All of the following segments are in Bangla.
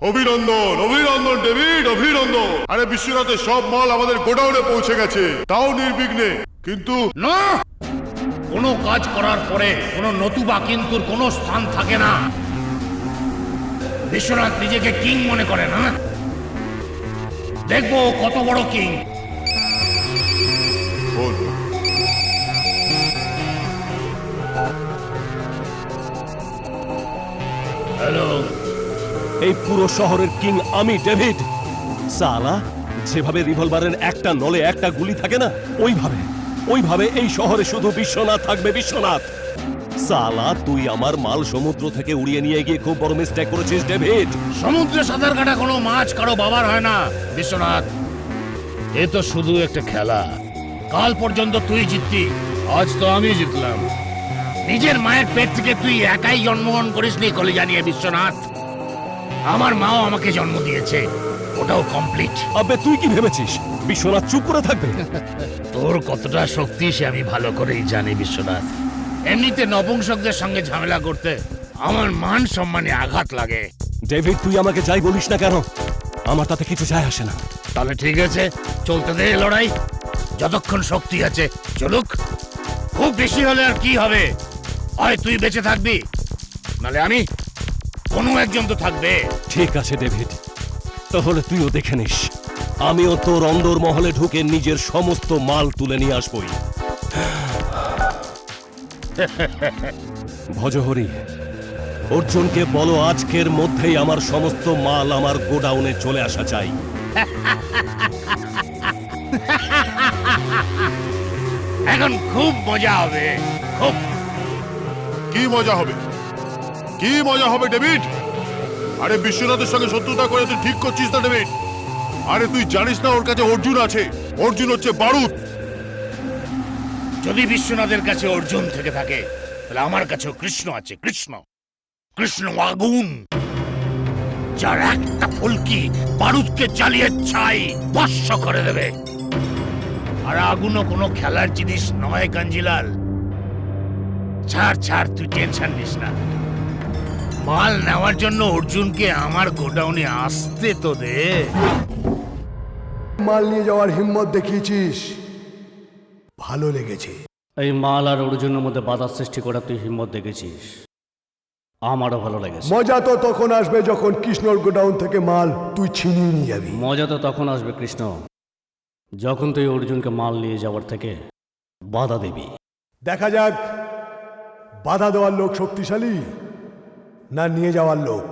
অভিনন্দন অভিনন্দন ডেভিড, অভিনন্দন। আরে বিশ্বনাথের সব মাল আমাদের গোডাউনে পৌঁছে গেছে, তাও নির্বিঘ্নে। কিন্তু না, কোনো কাজ করার পরে কোনো নতুবা কিন্তুর কোনো স্থান থাকে না। বিশ্বনাথ নিজেকে কিং মনে করে না? দেখবো কত বড় কিং। বল। হ্যালো, এই পুরো শহরের কিং আমি ডেভিড। সালা, যেভাবে রিভলভারের একটা নলে একটা গুলি থাকে না, ওইভাবে এই শহরে শুধু বিশ্বনাথ থাকবে, বিশ্বনাথ। সালা, তুই আমার মাল সমুদ্র থেকে উড়িয়ে নিয়ে গিয়ে খুব বড় মিস্টেক করেছিস ডেভিড। সমুদ্রে সাঁতার কাটা কোনো মাছ কারো বাবার হয় না বিশ্বনাথ। এ তো শুধু একটা খেলা। কাল পর্যন্ত তুই জিততি, আজ তো আমি জিতলাম। নিজের মায়ের পেট থেকে তুই একাই জন্মগ্রহণ করিসনি কলিজা নিয়ে বিশ্বনাথ। আমার মাও আমাকে জন্ম দিয়েছে, ওটাও কমপ্লিট। আবে তুই কি ভেবেছিস বিশ্বনাথ চুপ করে থাকবে? তোর কতটা শক্তি সে আমি ভালো করেই জানি বিশ্বনাথ। এমনিতে নপুংসকদের সঙ্গে ঝামেলা করতে আমার মান সম্মানে আঘাত লাগে। ডেভিড, তুই আমাকে যাই বলিস না কেন, আমার তাতে কিছু যায় আসে না। তাহলে ঠিক আছে, চলতে দে লড়াই। যতক্ষণ শক্তি আছে চলুক। খুব বেশি হলে আর কি হবে, হয় তুই বেঁচে থাকবি, নালে আমি। কোনো একজন তো থাকবে। ঠিক আছে ডেভিড, তাহলে তুইও দেখে নিস, আমিও তোর অন্দর মহলে ঢুকে নিজের সমস্ত মাল তুলে নিয়ে আসবই। ভজহরি, অর্জুনকে বলো আজকের মধ্যেই আমার সমস্ত মাল আমার গোডাউনে চলে আসা চাই। এখন খুব মজা হবে, খুব। কি মজা হবে, কি মজা হবে ডেভিড? আরে বিশ্বনাথের সঙ্গে শত্রুতা করে তুই ঠিক করছিস না ডেভিড। আরে তুই জানিস না ওর কাছে অর্জুন আছে, অর্জুন হচ্ছে বারুদ। যদি বিশ্বনাথের কাছে অর্জুন থেকে থাকে, তাহলে আমার কাছেও কৃষ্ণ আছে। কৃষ্ণ, কৃষ্ণ আগুন, যার একটা ফুলকি বারুদকে জ্বালিয়ে ছাই ভস্ম করে দেবে। আর আগুনও কোনো খেলার জিনিস নয় কাঞ্জিলাল। ছাড়, তুই টেনশন নিস না। মাল নেওয়ার জন্য অর্জুনকে আমার গোডাউনে আসতে তো দে। মাল নিয়ে যাওয়ার হিম্মত দেখিয়েছিস, ভালো লেগেছে। এই মাল আর অর্জুনের মধ্যে বাধা সৃষ্টি করা তুই হিম্মত দেখেছিস, আমারও ভালো লেগেছে। মজা তো তখন আসবে যখন কৃষ্ণর গোডাউন থেকে মাল তুই ছিনিয়ে নিয়ে যাবি। মজা তো তখন আসবে কৃষ্ণ, যখন তুই অর্জুনকে মাল নিয়ে যাওয়ার থেকে বাধা দিবি। দেখা যাক বাধা দেওয়ার লোক শক্তিশালী না নিয়ে যাওয়ার লোক।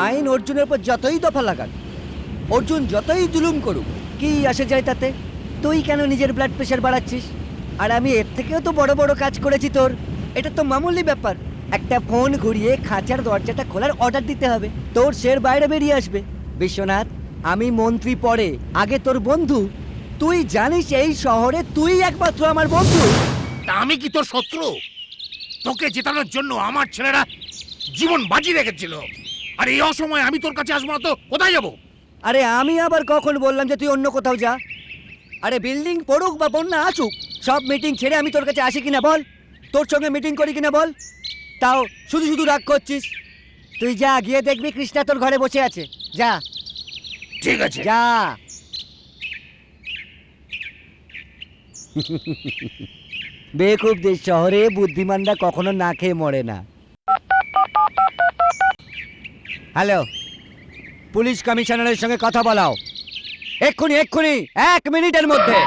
আইন অর্জুনের উপর যতই দফা লাগাক, অর্জুন যতই জুলুম করুক, কি আসে যায় তাতে? তুই কেন নিজের ব্লাড প্রেশার বাড়াচ্ছিস? আর আমি এর থেকেও তো বড় বড় কাজ করেছি তোর। এটা তো মামুলি ব্যাপার, একটা ফোন ঘুরিয়ে খাঁচার দরজাটা খোলার অর্ডার দিতে হবে, তোর শের বাইরে বেরিয়ে আসবে। বিশ্বনাথ, আমি মন্ত্রী পরে, আগে তোর বন্ধু। তুই জানিস এই শহরে তুই একমাত্র আমার বন্ধু। তা আমি কি তোর শত্রু? তোকে জেতানোর জন্য আমার ছেলেরা জীবন বাজি রেখেছিল, আর এই অসময়ে আমি তোর কাছে আসবো না তো কোথায় যাব? আরে আমি আবার কখন বললাম যে তুই অন্য কোথাও যা? আরে বিল্ডিং পড়ুক বা বন্যা আসুক, সব মিটিং ছেড়ে আমি তোর কাছে আসি কিনা বল? তোর সঙ্গে মিটিং করি কিনা বল, তাও শুধু শুধু রাগ করছিস। তুই যা, গিয়ে দেখবি কৃষ্ণা তোর ঘরে বসে আছে। যা ঠিক আছে। যা। বেকুব দেশ, শহরে বুদ্ধিমানরা কখনো না খেয়ে মরে না। হ্যালো, পুলিশ কমিশনারের সঙ্গে কথা বলাও, এক্ষুনি এক্ষুনি, 1 মিনিটের মধ্যে।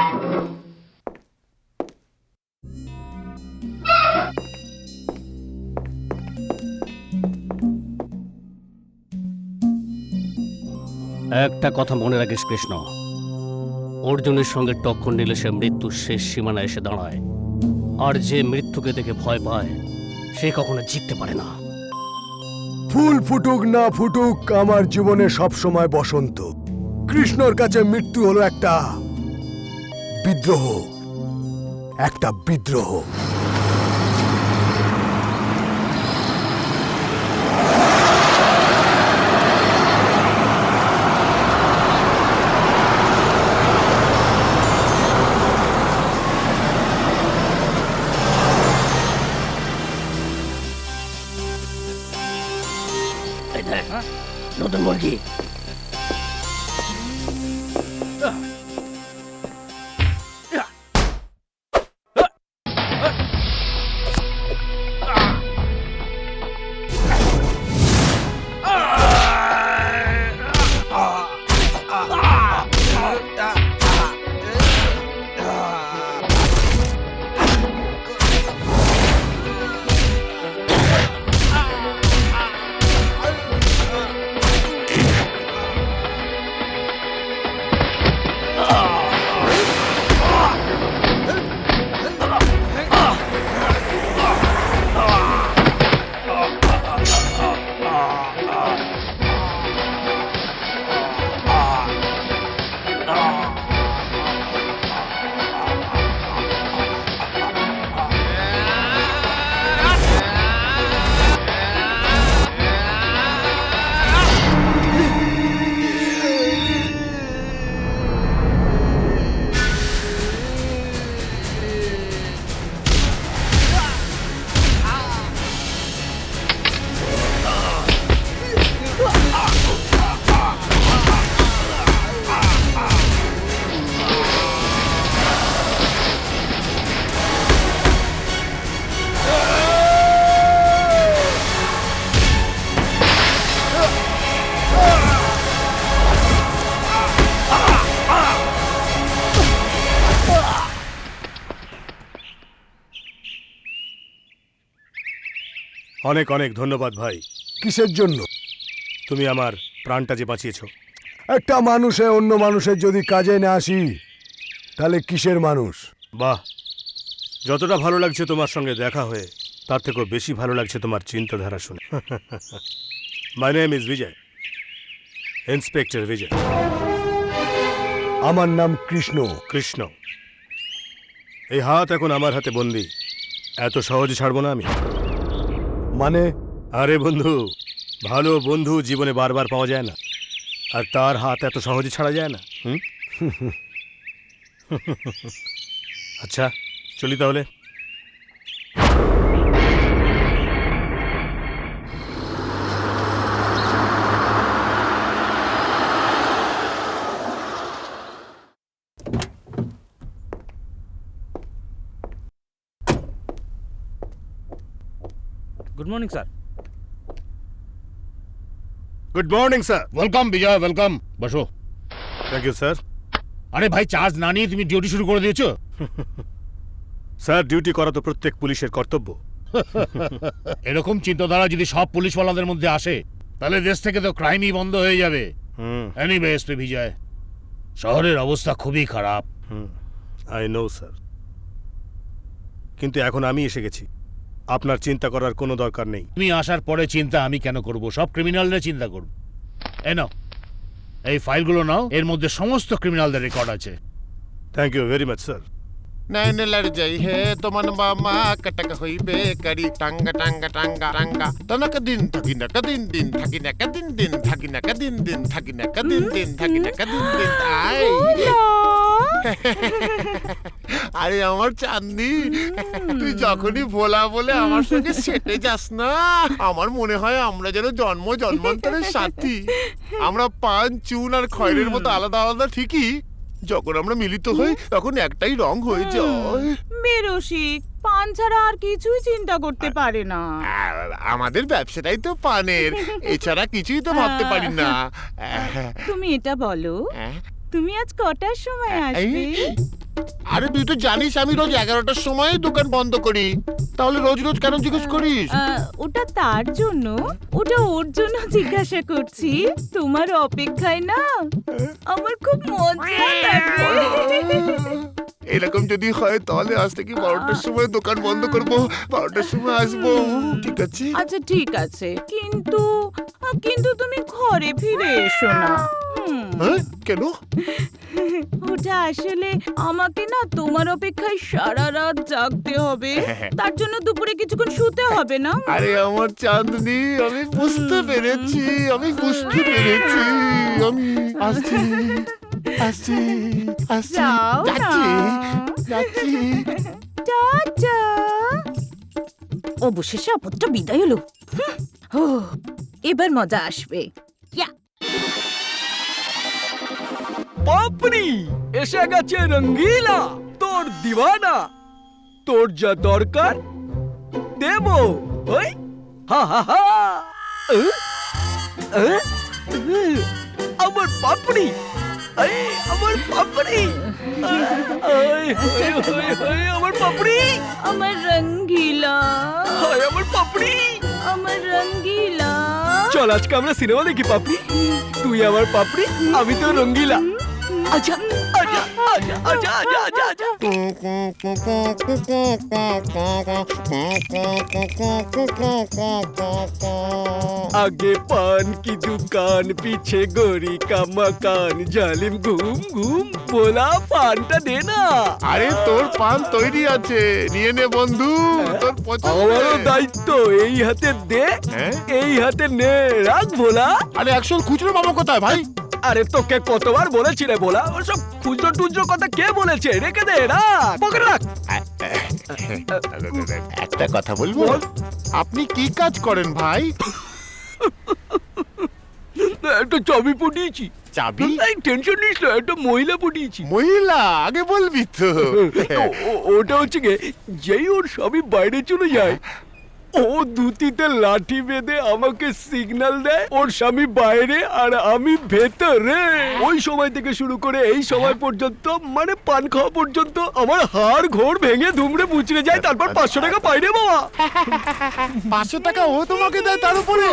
একটা কথা মনে রাখিস কৃষ্ণ, অর্জুনের সঙ্গে টক্কর নিলে সে মৃত্যুর শেষ সীমানায় এসে দাঁড়ায়, আর যে মৃত্যুকে দেখে ভয় পায় সে কখনো জিততে পারে না। ফুল ফুটুক না ফুটুক, আমার জীবনে সব সময় বসন্ত। কৃষ্ণর কাছে মৃত্যু হলো একটা বিদ্রোহ, একটা বিদ্রোহ। নতুন মুরগি। অনেক অনেক ধন্যবাদ ভাই, কিসের জন্য? তুমি আমার প্রাণটা যে বাঁচিয়েছো। একটা মানুষে অন্য মানুষের যদি কাজে না আসি, তাহলে কিসের মানুষ? বাহ, যতটা ভালো লাগছে তোমার সঙ্গে দেখা হয়ে, তার থেকেও বেশি ভালো লাগছে তোমার চিন্তাধারা শুনে। My name is Vijay, inspector Vijay. আমার নাম কৃষ্ণ। কৃষ্ণ, এই হাত এখন আমার হাতে বন্দি, এত সহজে ছাড়বো না আমি। মানে? আরে বন্ধু, ভালো বন্ধু জীবনে বারবার পাওয়া যায় না, আর তার হাত এত সহজে ছাড়া যায় না। আচ্ছা চলি তাহলে। Good morning sir. Good morning sir. Welcome Vijay, welcome, বসো। Thank you sir. আরে ভাই, চার্জ না নিয়ে তুমি ডিউটি শুরু করে দিয়েছো? স্যার, ডিউটি করা তো প্রত্যেক পুলিশের কর্তব্য। এরকম চিন্তাধারা যদি সব পুলিশওয়ালাদের মধ্যে আসে, তাহলে দেশ থেকে তো ক্রাইমই বন্ধ হয়ে যাবে। এনিওয়ে এসপি বিজয়, শহরের অবস্থা খুবই খারাপ। আই নো স্যার, কিন্তু এখন আমি এসে গেছি, আপনার চিন্তা করার কোনো দরকার নেই। তুমি আসার পরে চিন্তা আমি কেন করব? সব ক্রিমিনালরা চিন্তা করব। এই নাও, এই ফাইলগুলো নাও, এর মধ্যে সমস্ত ক্রিমিনালদের রেকর্ড আছে। Thank you very much sir. नैन लड़ जाई है तो मन बामा कटक हुई बेकरी टांगा टांगा टांगा टांगा तनक दिन थकी न कदिन दिन थकी न कदिन दिन थकी न कदिन दिन थकी न कदिन दिन थकी न कदिन दिन আরে আমার চাঁদনি, তুই যখনই ভোলা বলে আমার সঙ্গে সেটে যাস না, আমার মনে হয় আমরা যেন জন্ম জন্মান্তরের সাথী। আমরা পান, চুন আর খয়ের মতো আলাদা আলাদা ঠিকই, যখন আমরা মিলিত হই তখন একটাই রং হয়ে যায়। বেরসিক পান ছাড়া আর কিছুই চিন্তা করতে পারে না। আমাদের ব্যবসাটাই তো পানের, এছাড়া কিছুই তো ভাবতে পারি না। তুমি এটা বলো, তুমি আজ কটার সময় আসবে? আরে তুই তো জানিস আমি রোজ 11টার সময় দোকান বন্ধ করি, তাহলে রোজ রোজ কেন জিজ্ঞেস করিস? ওটা তার জন্য, ওটা ওর জন্য জিজ্ঞাসা করছি। তোমার অপেক্ষায় না আমার খুব মজা লাগে। এরকম যদি হয় তাহলে আজ থেকে 12টার সময় দোকান বন্ধ করবো, 12টার সময় আসবো, ঠিক আছে? আচ্ছা ঠিক আছে, কিন্তু কিন্তু তুমি ঘরে ফিরে এসো না। হ্যাঁ, কেন? ওটা আসলে আমাকে না তোমার অপেক্ষায় সারা রাত জাগতে হবে, তার জন্য দুপুরে কিছুক্ষণ শুতে হবে না। আরে আমার চাঁদনি, আমি বুঝতে পেরেছি, আমি বুঝতে পেরেছি, আমি আসছি আসছি আসছি, যাও না। যাচ্ছি যাচ্ছি। টাটা। অবশেষে আপদটা বিদায় হলো। ও, এবার মজা আসবে। ইয়া। বাপরি, এসে গেছে রঙ্গিলা, তোর দিওয়ানা। তোর যা দরকার দেব। ওই হা হা হা। আমার পাপড়ি, আমার পাপড়ি, আমার পাপড়ি, আমার রঙ্গিলা, আমার পাপড়ি। আমার রঙ্গিলা। চল আজকে আমরা সিনেমা দেখি পাপড়ি। তুই আমার পাপড়ি, আমি তো রঙ্গিলা। আচ্ছা আচ্ছা আচ্ছা আচ্ছা আচ্ছা আচ্ছা। आगे पान की दुकान, पीछे गोरी का मकान, जालिम घूम घूम बोला पानটা দে না। আরে তোর পান তৈরি আছে, নিয়ে নে বন্ধু, তোর পছন্দ। আমারও দায়িত্ব, এই হাতে দে, হ্যাঁ? এই হাতে নে, রাখ ভোলা। আরে অ্যাকচুয়াল খুচরো পাবো কোথায় ভাই? আরে তোকে কতবার বলেছি রে ভোলা, ওসব খুচরো টুচরো কথা কে বলেছে? রেখে দে, রাখ পকেটে রাখ। একটা কথা বলবো? আপনি কি কাজ করেন ভাই? একটা চাবি পটিয়েছি। চাবি? এই টেনশন নিস না, একটা মহিলা পটিয়েছি। মহিলা? আগে বলবি তো। ওটা হচ্ছে গিয়ে, যেই ওর স্বামী বাইরে চলে যায়, ও ধুতিতে লাঠি বেঁধে আমাকে সিগন্যাল দেয় ওর স্বামী বাইরে আর আমি ভেতরে। ওই সময় থেকে শুরু করে এই সময় পর্যন্ত, মানে পান খাওয়া পর্যন্ত, আমার হাড় ঘোর ভেঙে ধুমড়ে মুচড়ে যায়। তারপর 500 টাকা পাই রে বাবা। 500 টাকা ও তোমাকে দেয় তার উপরে?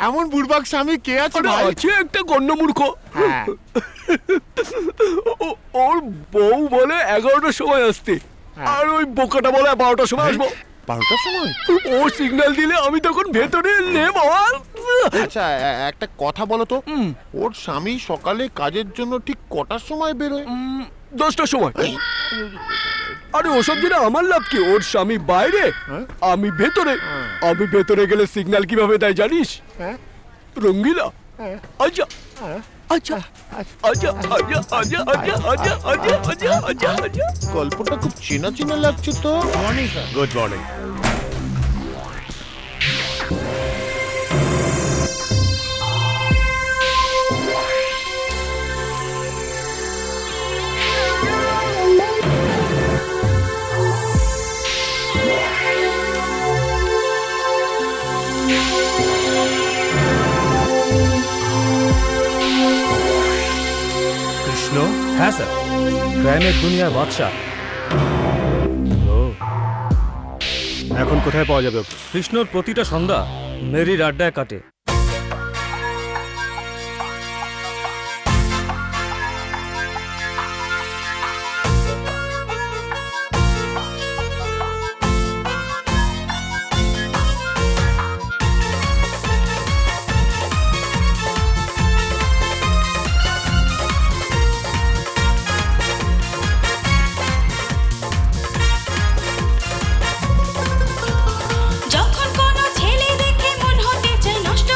এমন বুড়বাক স্বামী কে আছে আরে ভাই? আছে একটা গণ্যমূর্খ। হ্যাঁ। ওর বউ বলে 11টার সময় আসতে, আর ওই বোকাটা বলে 12টার সময় আসবো। 12টার সময়? ও সিগন্যাল দিলে আমি তখন ভেতরে নে বাবা। আচ্ছা একটা কথা বলো তো, ওর স্বামী সকালে কাজের জন্য ঠিক কটার সময় বেরোয়? 10টার সময়। আরে ওসব দিনে আমার লাভ কি? ওর স্বামী বাইরে, আমি ভেতরে। আমি ভেতরে গেলে সিগন্যাল কিভাবে দেয় জানিস? রঙ্গিলা। আচ্ছা আচ্ছা আচ্ছা আচ্ছা আচ্ছা আচ্ছা আচ্ছা আচ্ছা আচ্ছা আচ্ছা আচ্ছা। গল্পটা খুব চেনা চেনা লাগছে তো। Morning sir. Good morning. Krishna? হ্যাঁ স্যার, ক্রাইমের দুনিয়ার বাদশা। এখন কোথায় পাওয়া যাবে ওকে? কৃষ্ণর প্রতিটা সন্ধ্যা মেরির আড্ডায় কাটে। যখন কোনো ছেলে দেখে মন হতে চায় নষ্ট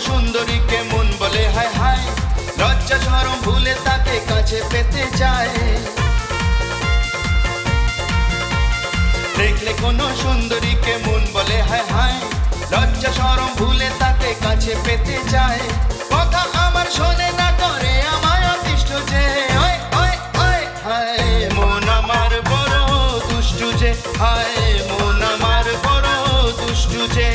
সুন্দরীকে মন বলে হায় হায়, লজ্জা শরম ভুলে তাকে কাছে পেতে চায়। দেখলে কোনো সুন্দরীকে মন বলে হায় হায়, লজ্জা শরম ভুলে তাকে কাছে পেতে চায়। কথা আমার শোনে না, করে আমায় অতিষ্ঠ যে, ওই ওই ওই হায় মন আমার বড় দুষ্টু যে, হায় মন আমার বড় দুষ্টু যে।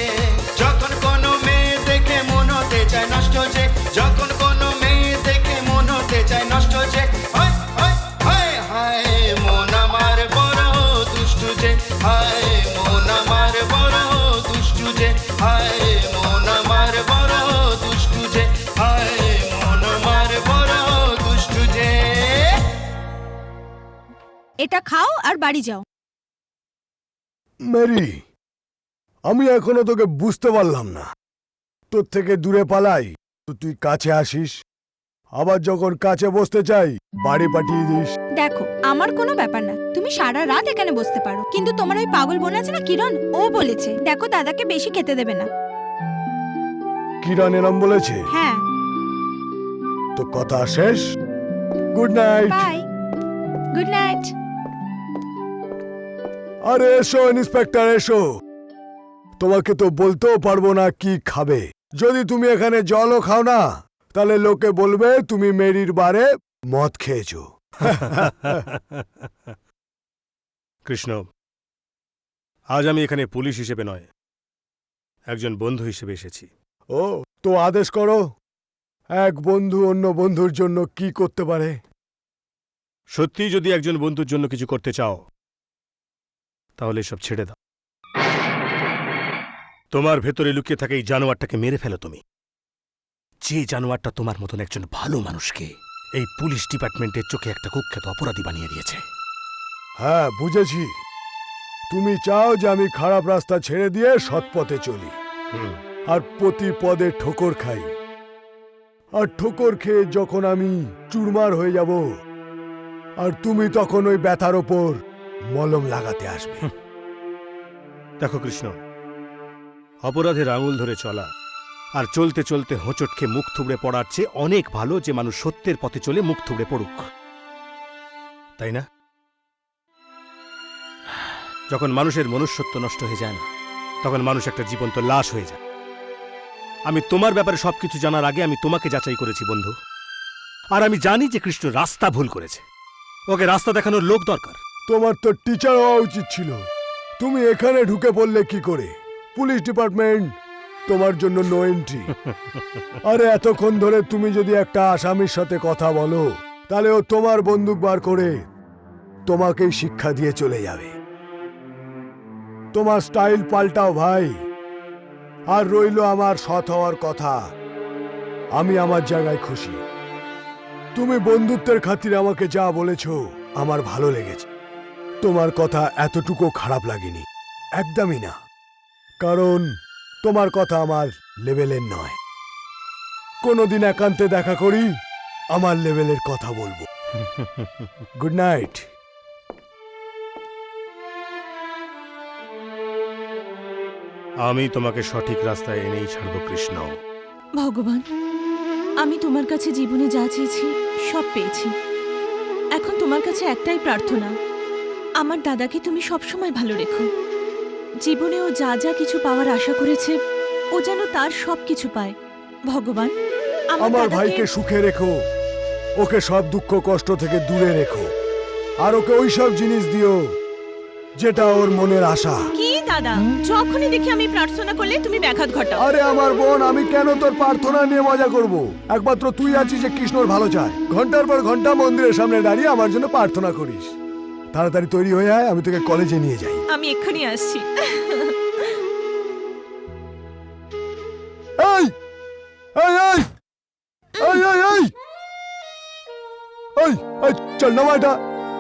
যখন কোনো মেয়ে দেখে মন হতে চায় নষ্ট যে, যখন কোনো মেয়ে দেখে মন হতে চায় নষ্ট যে, হায় হায় হায় হায় মন আমার বড় দুষ্টু যে, হায় মন আমার বড় দুষ্টু যে, হায় মন আমার বড় দুষ্টু যে, হায় মন আমার বড় দুষ্টু যে। এটা খাও আর বাড়ি যাও। মেরি, আমি এখনো তোকে বুঝতে পারলাম না। তোর থেকে দূরে পালাই তো তুই কাছে আসিস, আবার যখন কাছে বসতে চাই বাড়ি পাঠিয়ে দিস। দেখো, আমার কোনো ব্যাপার না, তুমি সারা রাত এখানে বসতে পারো, কিন্তু তোমার ওই পাগল বোন আছে না কিরণ, ও বলেছে দেখো দাদাকে বেশি খেতে দেবে না। কিরণ এরম বলেছে? হ্যাঁ। তো কথা শেষ। Good night. Bye. Good night. আরে এসো ইন্সপেক্টর, এসো। তোমাকে তো বলতেও পারবো না কি খাবে। যদি তুমি এখানে জলও খাও না, তাহলে লোকে বলবে তুমি মেরির বারে মদ খেয়েছো। কৃষ্ণ, আজ আমি এখানে পুলিশ হিসেবে নয়, একজন বন্ধু হিসেবে এসেছি। ও, তো আদেশ করো। এক বন্ধু অন্য বন্ধুর জন্য কি করতে পারে? সত্যি যদি একজন বন্ধুর জন্য কিছু করতে চাও, তাহলে সব ছেড়ে দাও। তোমার ভেতরে লুকিয়ে থাকা এই জানোয়ারটাকে মেরে ফেলো তুমি। যে জানোয়ারটা তোমার মতন একজন ভালো মানুষকে এই পুলিশ ডিপার্টমেন্টের চোখে একটা কুখ্যাত অপরাধী বানিয়ে দিয়েছে। হ্যাঁ, বুঝেছি। তুমি চাও যে আমি খারাপ রাস্তা ছেড়ে দিয়ে সৎ পথে চলি, আর প্রতি পদে ঠোকর খাই। আর ঠোকর খেয়ে যখন আমি চুরমার হয়ে যাব, আর তুমি তখন ওই ব্যথার ওপর মলম লাগাতে আসবে। দেখো কৃষ্ণ, অপরাধের আঙুল ধরে চলা আর চলতে চলতে হোঁচট খেয়ে মুখ থুবড়ে পড়ার চেয়ে অনেক ভালো যে মানুষ সত্যের পথে চলে মুখ থুবড়ে পড়ুক, তাই না? যখন মানুষের মনুষ্যত্ব নষ্ট হয়ে যায় না, তখন মানুষ একটা জীবন্ত লাশ হয়ে যায়। আমি তোমার ব্যাপারে সবকিছু জানার আগে আমি তোমাকে যাচাই করেছি বন্ধু, আর আমি জানি যে কৃষ্ণ রাস্তা ভুল করেছে। ওকে রাস্তা দেখানোর লোক দরকার। তোমার তো টিচার হওয়া উচিত ছিল। তুমি এখানে ঢুকে পড়লে কি করে? পুলিশ ডিপার্টমেন্ট তোমার জন্য নো এন্ট্রি। আরে এতক্ষণ ধরে তুমি যদি একটা আসামির সাথে কথা বলো, তাহলে ও তোমার বন্দুক বার করে তোমাকেই শিক্ষা দিয়ে চলে যাবে। তোমার স্টাইল পাল্টাও ভাই। আর রইল আমার সৎ হওয়ার কথা, আমি আমার জায়গায় খুশি। তুমি বন্ধুত্বের খাতিরে আমাকে যা বলেছ আমার ভালো লেগেছে। তোমার কথা এতটুকু খারাপ লাগেনি, একদমই না। কারণ তোমার কথা আমার লেভেলের নয়। কোনোদিন একান্তে দেখা করি, আমার লেভেলের কথা বলবো। Good night. আমি তোমাকে সঠিক রাস্তায় এনেই ছাড়ব কৃষ্ণ। ভগবান, আমি তোমার কাছে জীবনে যা চেয়েছি সব পেয়েছি। এখন তোমার কাছে একটাই প্রার্থনা, আমার দাদাকে তুমি সবসময় ভালো রেখো। জীবনে ও যা যা কিছু পাওয়ার আশা করেছে, ও যেন তার সব কিছু পায়। ভগবান, আমার ভাইকে সুখে রেখো, ওকে সব দুঃখ কষ্ট থেকে দূরে রেখো, আর ওকে ওই সব জিনিস দিও যেটা ওর মনের আশা। কি দাদা, যখনই দেখি আমি প্রার্থনা করলে তুমি ব্যাঘাত ঘটাও। আরে আমার বোন, আমি কেন তোর প্রার্থনা নিয়ে মজা করব? একমাত্র তুই আছিস যে কৃষ্ণর ভালো চায়। ঘন্টার পর ঘন্টা মন্দিরের সামনে দাঁড়িয়ে আমার জন্য প্রার্থনা করিস। তাড়াতাড়ি তৈরি হয়ে আয়, আমি তোকে কলেজে নিয়ে যাই। আমি এক্ষুনি আসছি। এই এই এই এই এই এই এই এই চল না এটা।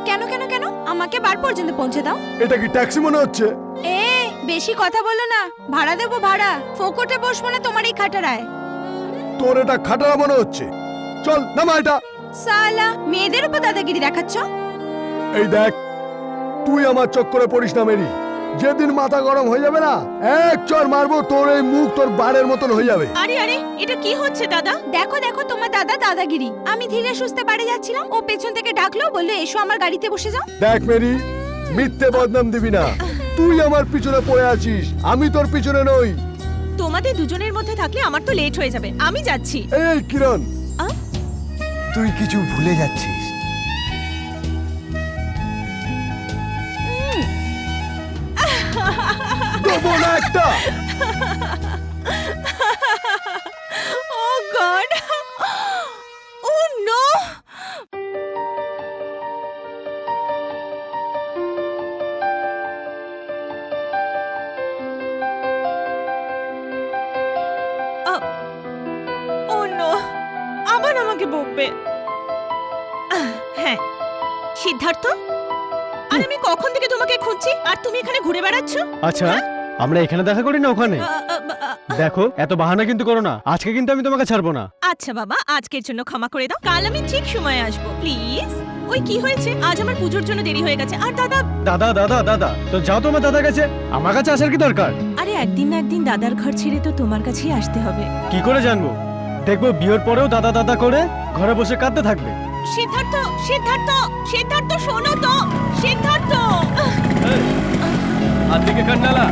কেন কেন কেন? আমাকে বার পর্যন্ত পৌঁছে দাও। এটা কি ট্যাক্সি মনে হচ্ছে? এ বেশি কথা বলো না, ভাড়া দেবো ভাড়া। ফোকটে বসবো না তোমার এই খাটারায়। তোর এটা খাটারা মনে হচ্ছে। চল নামা এটা। সালা, মেয়েদের উপর দাদাগিরি দেখাচ্ছ? এই দেখ, তুই আমার চক্করে পড়িস না মেরি। যেদিন মাথা গরম হয়ে যাবে না, এক চর মারবো, তোর এই মুখ তোর বারের মতন হয়ে যাবে। আরে আরে, এটা কি হচ্ছে দাদা? দেখো দেখো তোমার দাদা দাদাগিরি। আমি ধীরে সুস্থে বাড়ি যাচ্ছিলাম, ও পেছন থেকে ডাকলো, বললো এসো আমার গাড়িতে বসে যাও। দেখ মেরি, মিথ্যে বদনাম দিবি না। তুই আমার পিছনে পড়ে আছিস, আমি তোর পিছনে নই। তোমাদের দুজনের মধ্যে থাকলে আমার তো লেট হয়ে যাবে, আমি যাচ্ছি। এই কিরণ, আ? তুই কিছু ভুলে যাচ্ছিস। দেবো না একটা। Oh God! Oh no! Oh no! আবার আমাকে বকবে। হ্যাঁ, সিদ্ধার্থ, আর আমি কখন থেকে তোমাকে খুঁজছি আর তুমি এখানে ঘুরে বেড়াচ্ছ? আচ্ছা, আমরা এখানে দেখা করি না ওখানে? দেখো, এত বাহানা কিন্তু করো না, আজকে কিন্তু আমি তোমাকে ছাড়বো না। আচ্ছা বাবা, আজকের জন্য ক্ষমা করে দাও, কাল আমি ঠিক সময়ে আসবো, প্লিজ। ওই কি হয়েছে, আজ আমার পুজোর জন্য দেরি হয়ে গেছে। আর দাদা দাদা দাদা দাদা, তো যাও তোমার দাদার কাছে, আমার কাছে আসার কি দরকার? আরে একদিন না একদিন দাদার ঘর ছেড়ে তো তোমার কাছেই আসতে হবে। কি করে জানবো? দেখবো বিয়ের পরেও দাদা দাদা করে ঘরে বসে কাঁদতে থাকবে। সিদ্ধার্থ, সিদ্ধার্থ, সিদ্ধার্থ, শোনো তো, সিদ্ধার্থ। হাত দিকে কান্নালা।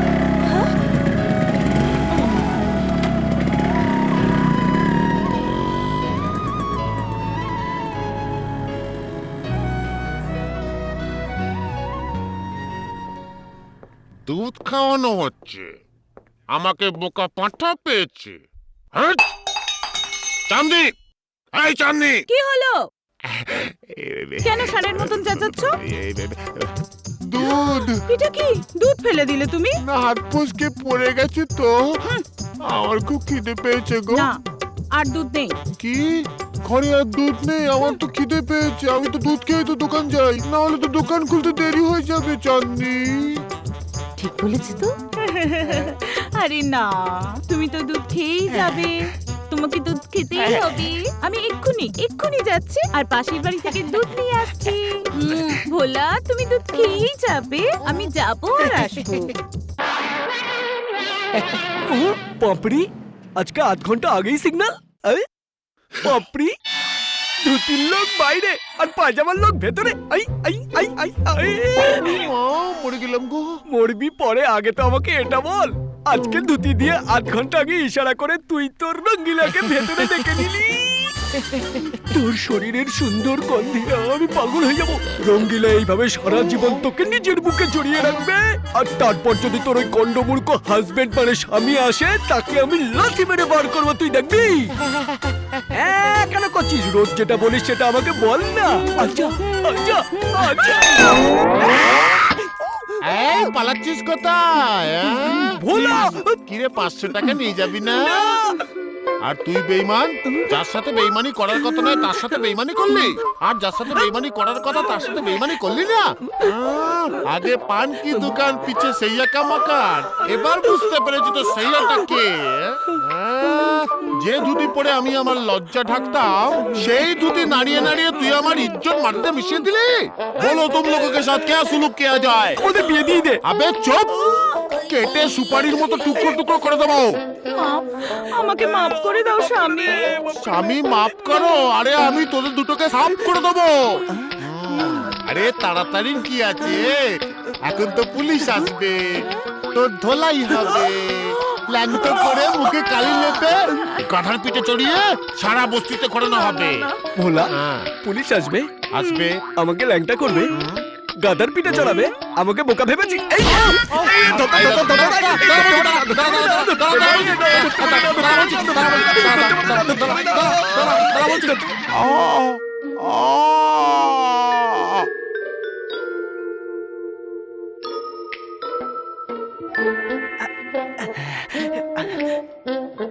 দুধ খাওয়ানো হচ্ছে, আমাকে বোকা পাঁঠা পেয়েছে। হ্যাঁ? চাঁদনি, এই চাঁদনি, কি হলো? কেন সারের মতন চেঁচাচ্ছ? দুধ এটা কি, দুধ ফেলে দিলে তুমি? না, হাত ফসকে পড়ে গেছে তো। আমার খুব খিদে পেয়েছে গো। না, আর দুধ নেই। কি? ঘরে আর দুধ নেই? আমার তো খিদে পেয়েছে, আমি তো দুধ খেয়ে তো দোকান যাই, না হলে তো দোকান খুলতে দেরি হয়ে যাবে। চাঁদনি, ঠিক বলেছি তো। আরে না, তুমি তো দুধ খেয়েই যাবে, তোমাকে দুধ খেতেই হবে। আমি এক্ষুনি যাচ্ছি আর পাশের বাড়ি থেকে দুধ নিয়ে আসছি। ভোলা, তুমি দুধ খেয়েই যাবে, আমি যাবো আর আসবো। পাপড়ি, আজকে আধ ঘন্টা আগেই সিগন্যাল। পাপড়ি, ধুতির লোক বাইরে আর পাজামার লোক ভেতরে। I I I I I, মরে গেলাম গো। মরবি পরে, আগে তো আমাকে এটা বল। আজকে ধুতি দিয়ে আধ ঘন্টা আগে ইশারা করে তুই তোর রঙ্গিলাকে ভেতরে ডেকে নিলি। তোর শরীরের সুন্দর গন্ধে আমি পাগল হয়ে যাব। রঙ্গিলা এইভাবে সারা জীবন তোকে নিজের বুকে জড়িয়ে রাখবে, আর তারপর যদি তোর ওই কন্ডমূর্খ হাজবেন্ড মানে স্বামী আসে, তাকে আমি লাথি মেরে বার করবো, তুই দেখবি। হ্যাঁ, কেন করছিস? রোজ যেটা বলিস সেটা আমাকে বল না। আচ্ছা আচ্ছা আচ্ছা। এই পালাচ্ছিস কোথায়? ভোলা, কিরে 500 টাকা নিয়ে যাবি না? আর তুই বেঈমান, যার সাথে বেঈমানি করার কথা নয় তার সাথে বেঈমানি করলি, আর যার সাথে বেঈমানি করার কথা তার সাথে বেঈমানি করলি না। আগে পান কি দোকান, পিছে সেইয়া কা মাকান। এবার বুঝতে পেরেছি তো সেইয়াটা কে। যে ধুতি পরে আমি আমার লজ্জা ঢাকতাম, সেই ধুতি নাড়িয়ে নাড়িয়ে তুই আমার ইজ্জত মাটিতে মিশিয়ে দিলি। বলো তুম লোগোं के साथ क्या सुलूक किया जाए? ওদের বিয়ে দিয়ে দে। আবে চুপ, কেটে সুপারির মতো টুকরো টুকরো করে দেবো। আমাকে মাফ করে দাও স্বামী। স্বামী মাফ করো? আরে আমি তোদের দুটোকে সাফ করে দেবো। আরে তাড়াতাড়ি কি আছে, এখন তো পুলিশ আসবে, তোর ধোলাই হবে, ল্যাংটো করে মুখে কালি লেপে গাধার পিঠে চড়িয়ে সারা বস্তিতে ঘোরানো হবে। ভোলা, পুলিশ আসবে, আসবে, আমাকে ল্যাংটা করবে, গাদার পিঠে চড়াবে, আমাকে বোকা ভেবেছি। এই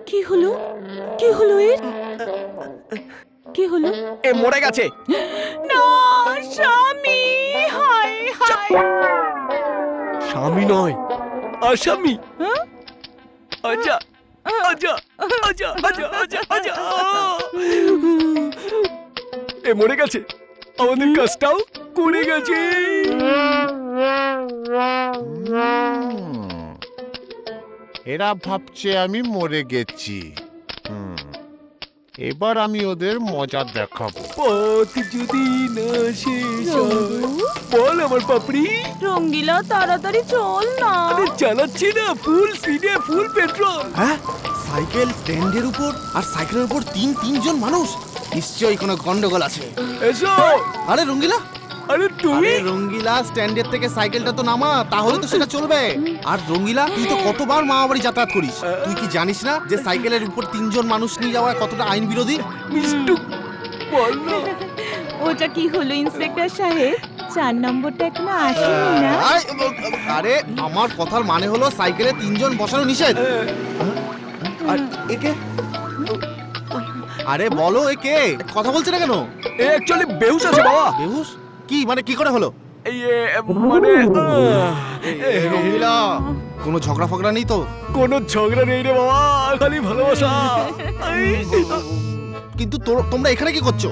কি হলো, কি হলো এর, কি হলো? এ মরে গেছে। না স্বামী, হায় হায়। স্বামী নয়, আসামি। আচ্ছা আচ্ছা আচ্ছা আচ্ছা আচ্ছা আচ্ছা, এ মরে গেছে, আমাদের কাজটাও করে গেছে। এরা ভাবছে আমি মরে গেছি। এবার আমি ওদের মজা দেখাবো। পথ যদি না শেষ হয়, বল আমার পাপড়ি। রঙ্গিলা তাড়াতাড়ি চল না। আরে চালাচ্ছি না, ফুল স্পিডে, ফুল পেট্রোল। হ্যাঁ, সাইকেল স্ট্যান্ডের উপর আর সাইকেলের উপর তিনজন মানুষ। নিশ্চয়ই কোনো গন্ডগোল আছে। এসো। আরে রঙ্গিলা, আরে তুমি রঙ্গিলা স্ট্যান্ডের থেকে সাইকেলটা তো নামা, তাহলে তো সেটা চলবে। আর রঙ্গিলা, তুই তো কতবার মামা বাড়ি যাতায়াত করিস, তুই কি জানিস না যে সাইকেলের উপর তিনজন মানুষ নিয়ে যাওয়া কতটা আইন বিরোধী? মিষ্টু বল না। ওটা কি হলো ইন্সপেক্টর সাহেব? 4 নম্বরটা এখনো আসেনি না? আরে আমার কথার মানে হলো সাইকেলে তিনজন বসানো নিষেধ। আর একে, আরে বলো একে, কথা বলছে না কেন? এ অ্যাকচুয়ালি বেহুশ আছে বাবা। বেহুশ? কি মানে, কি করে হলো? এই মানে রঙ্গিলা, কোনো ঝগড়া ফগড়া নেই তো? কোনো ঝগড়া নেই রে বাবা, খালি ভালোবাসা। কিন্তু তোমরা এখানে কি করছো?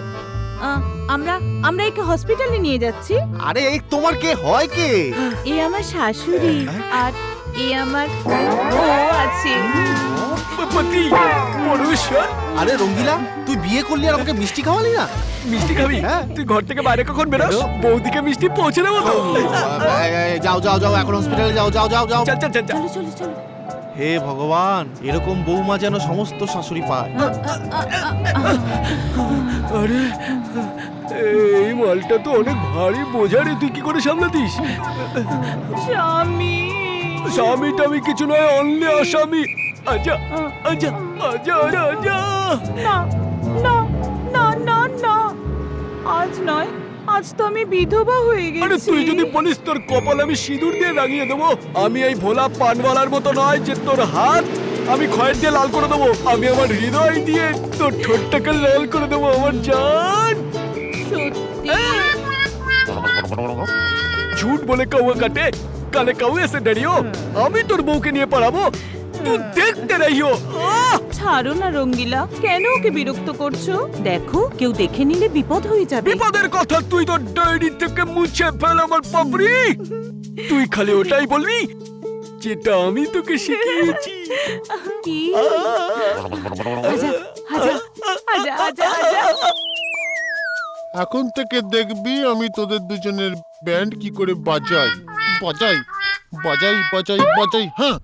আমরা একে হসপিটালে নিয়ে যাচ্ছি। আরে এই তোমার কে হয় কে? এ আমার শাশুড়ি আর এ আমার বউ আছে। পতি পরমেশ্বর। আরে রঙ্গিলা, তুই বিয়ে করলি আর আমাকে মিষ্টি খাওয়ালি না? মিষ্টি খাবি? তুই ঘর থেকে বাইরে কখন বেরোস? বৌদিকে মিষ্টি পৌঁছে দেবো তো। যাও যাও যাও, এখন হসপিটালে যাও যাও যাও যাও। চল চল চল। চলো চলো চলো। হে ভগবান, এরকম বৌমা যেন সমস্ত শাশুড়ি পায়। আরে এই মালটা তো অনেক ভারী বোঝা রে, তুই কি করে সামলাতিস? স্বামী। স্বামী টামি কিছু নয়, অনলি আসামি। আচ্ছা আচ্ছা আচ্ছা আচ্ছা। না না না না না, আজ নয়, আজ তো আমি বিধবা হয়ে গেছি। আরে তুই যদি বলিস তোর কপাল আমি সিঁদুর দিয়ে রাঙিয়ে দেবো। আমি এই ভোলা পানওয়ালার মতো নয় যে তোর হাত আমি খয়ের দিয়ে লাল করে দেবো। আমি আমার হৃদয় দিয়ে তোর ঠোঁটটাকে লাল করে দেবো আমার জান। সত্যি? झूठ बोले कौवा काटे, काले कौवे से डरियो। আমি তোর বউকে নিয়ে পালাবো, তুই দেখতে রহিও। ছাড়ো না রঙ্গিলা, কেন ওকে বিরক্ত করছো? দেখো, কেউ দেখে নিলে বিপদ হয়ে যাবে। বিপদের কথা তুই তো ডায়েরি থেকে মুছে ফেল আমার পাপড়ি। তুই খালি ওটাই বলবি যেটা আমি তোকে শিখিয়েছি। কি? আজা আজা আজা আজা আজা। এখন থেকে দেখবি আমি তোদের দুজনের ব্যান্ড কি করে বাজাই বাজাই বাজাই বাজাই বাজাই। হ্যাঁ,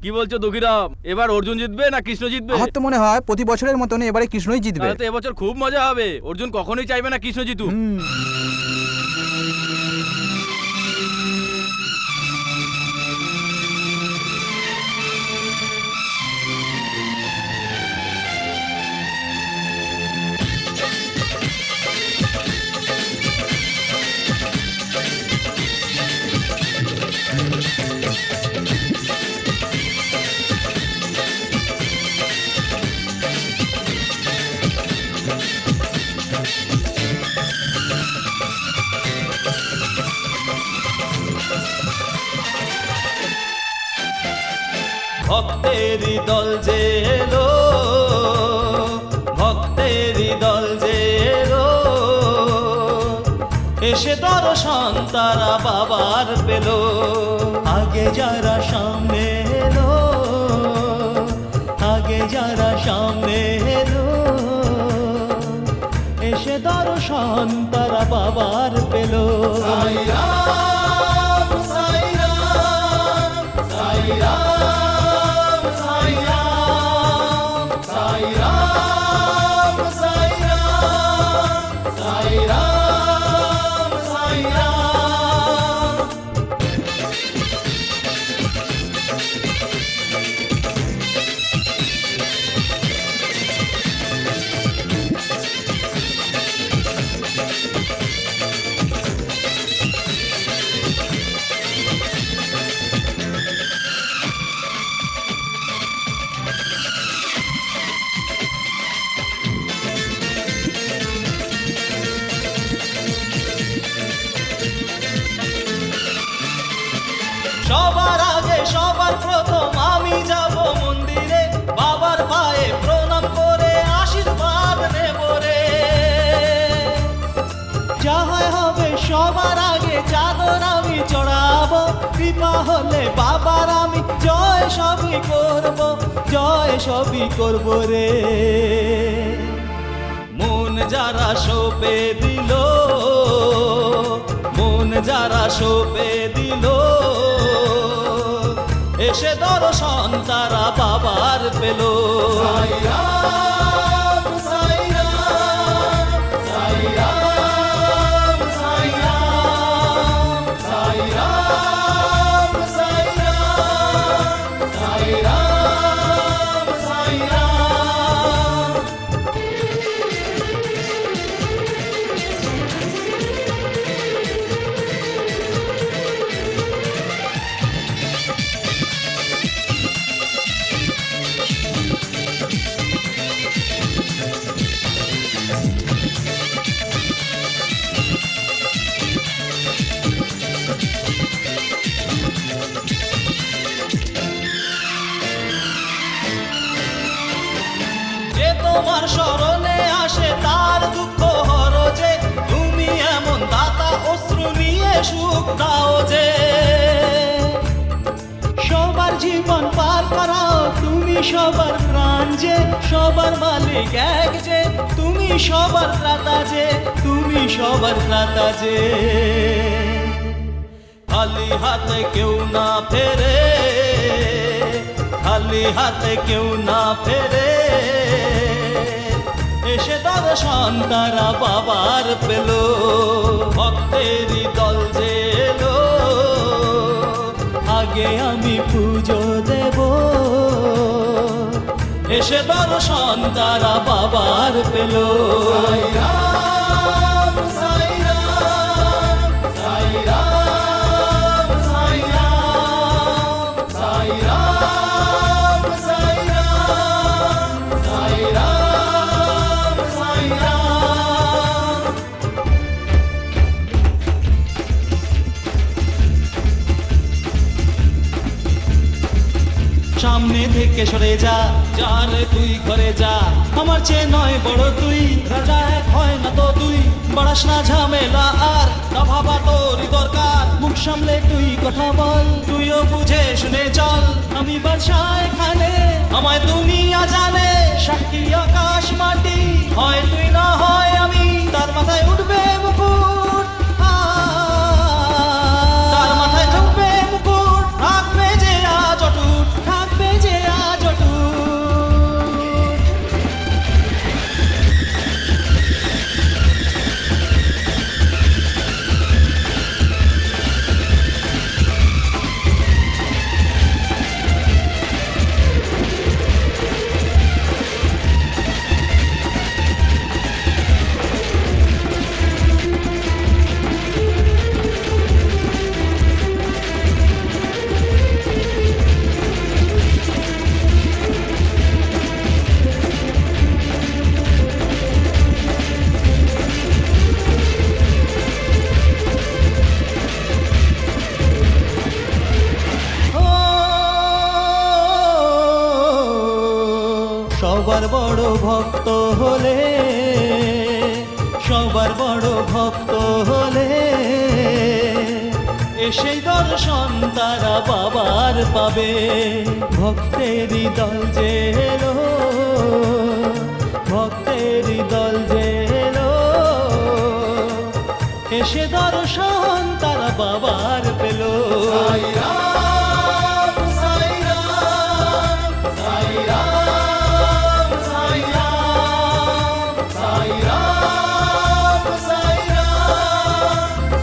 কি বলছো দুঃখীরাম, এবার অর্জুন জিতবে না কৃষ্ণ জিতবে? আমার তো মনে হয় প্রতি বছরের মতন এবারে কৃষ্ণই জিতবে। তাহলে তো এবছর খুব মজা হবে। অর্জুন কখনোই চাইবে না কৃষ্ণ জিতুক। ভক্তেরই দল যে এলো, ভক্তেরই দল যে এলো, এসে দর্শন তারা বাবার পেল। আগে যারা সামনে এলো, আগে যারা সামনে এলো, এসে দর্শন তারা বাবার পেল। সাই রাম সাই রাম সাই রাম। কৃপা হলে বাবার আমি জয় সবই করব রে। মন যারা সঁপে দিল, মন যারা সঁপে দিল, এসে দর্শন তারা বাবার পেল। সাইরাম সাইরাম সাইরাম সাইরাম সাইরাম সাইরাম সাইরাম সাইরাম। যে তোমার স্মরণে আসে তার দুঃখ হরো যে, তুমি এমন দাতা অশ্রু নিয়ে সুখ দাও যে। সবার জীবন পার করাও তুমি, সবার প্রাণ যে, সবার মালিক এক যে, তুমি সবার ত্রাতা যে, তুমি সবার ত্রাতা যে। খালি হাতে কেউ না ফেরে, খালি হাতে কেউ না ফেরে, এসে দর্শন তারা বাবার পেল। ভক্তেরই দল যে এলো, আগে আমি পুজো দেব, এসে দর্শন তারা বাবার পেল। সাইরাম সাইরাম সাইরাম সাইরাম সাইরাম সাইরাম সাইরাম সাইরাম। সামনে থেকে সরে যা, যার তুই ঘরে যা, আমার চেয়ে নয় বড় তুই, রাজা এক হয় না তো তুই, বাড়াস না ঝামেলা আর, না ভাবা তোরই দরকার, মুখ সামলে তুই কথা বল, তুইও বুঝে শুনে চল, আমি বাদশা এখানে, আমায় দুনিয়া জানে, সাক্ষী আকাশ মাটি, হয় তুই না হয় আমি, তার মাথায় উঠবে মুকুট, তার মাথায় ঢুকবে মুকুট, থাকবে যে আজ অটুট, থাকবে যে আজ অটুট। সবার বড় ভক্ত হলে, সবার বড় ভক্ত হলে, এসে দর্শন তারা বাবার পাবে। ভক্তেরই দল যে এলো, ভক্তেরই দল যে এলো, এসে দর্শন তারা বাবার পেল। সাইরাম সাইরাম সাইরাম সাইরাম সাইরাম সাইরাম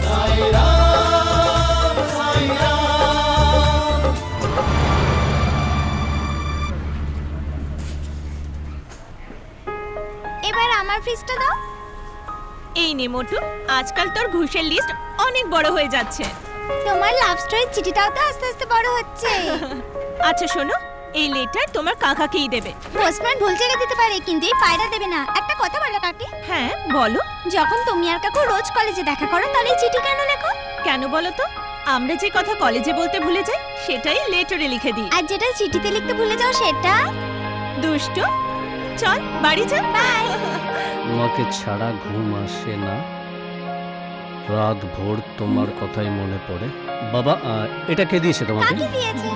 সাইরাম সাইরাম। এবার আমার ফিসটা দাও। এই নে মোটু, আজকাল তোর ঘুষের লিস্ট অনেক বড় হয়ে যাচ্ছে। তোমার লাভ স্টোরির চিঠিটাও তো আস্তে আস্তে বড় হচ্ছে। আচ্ছা শোনো, এই লেটার তোমার কাকাকেই দেবে। পোস্টম্যান ভুল জায়গায় দিতে পারে, কিন্তু এই পায়রা দেবে না। একটা কথা বলো কাকি। হ্যাঁ বলো। যখন তুমি আর কাকু রোজ কলেজে দেখা করো, তাহলে এই চিঠি কেন লেখো? কেন বলো তো? আমরা যে কথা কলেজে বলতে ভুলে যাই, সেটাই লেটারে লিখে দিই। আর যেটা চিঠিতে লিখতে ভুলে যাও সেটা? দুষ্টু, চল বাড়ি যা। বাই। তোমাকে ছাড়া ঘুম আসে না। রাত ভোর তোমার কথাই মনে পড়ে। বাবা, এটা কে দিয়েছে তোমাকে? কাকি দিয়েছে।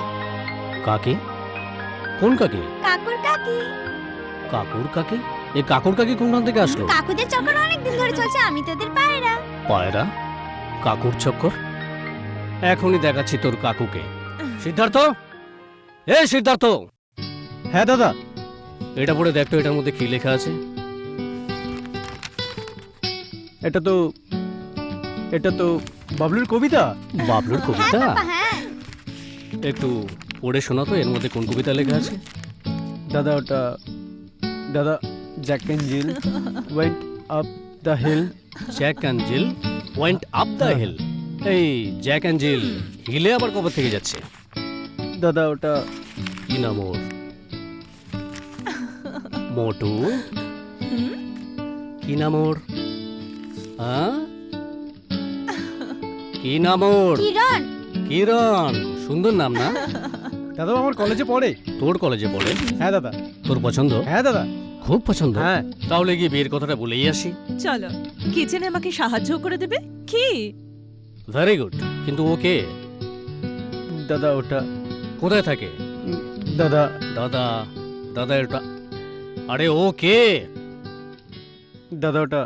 কাকি? কোন কাকি? কাকুর কাকি। কাকুর কাকি? এই কাকুর কাকি কোন থেকে আসলো? কাকুদের চক্কর অনেক দিন ধরে চলছে, আমি তোদের পায়রা। পায়রা? কাকুর চক্কর? এখনই দেখাচ্ছি তোর কাকুকে। সিদ্ধার্থ, এ সিদ্ধার্থ! হ্যাঁ দাদা। এটা পড়ে দেখ তো, এটার মধ্যে কি লেখা আছে। এটা তো বাবলুর কবিতা। বাবলুর কবিতা? হ্যাঁ। একটু পড়ে শোনা তো, এর মধ্যে কোন কবিতা লেখা আছে। দাদা, Jack and Jill went up the hill. Jack and Jill went up the hill. এই জ্যাক অ্যান্ড জিল হিলে আবার কবে থেকে যাচ্ছে? দাদা ওটা কি নাম ওর? মোটু? কি নাম ওর? কি নাম ওর? কিরণ। কিরণ, সুন্দর নাম না? দাদা আমার কলেজে পড়ে। তোর কলেজে পড়ে? হ্যাঁ দাদা। তোর পছন্দ? হ্যাঁ দাদা। খুব পছন্দ? হ্যাঁ। তাহলে গিয়ে বিয়ের কথাটা বলেই আসি। চলো, কিচেনে আমাকে সাহায্য করে দেবে কি? Very good. কিন্তু ও কে? দাদা ওটা কোথায় থাকে? দাদা দাদা দাদা এটা, আরে ও কে? দাদা ওটা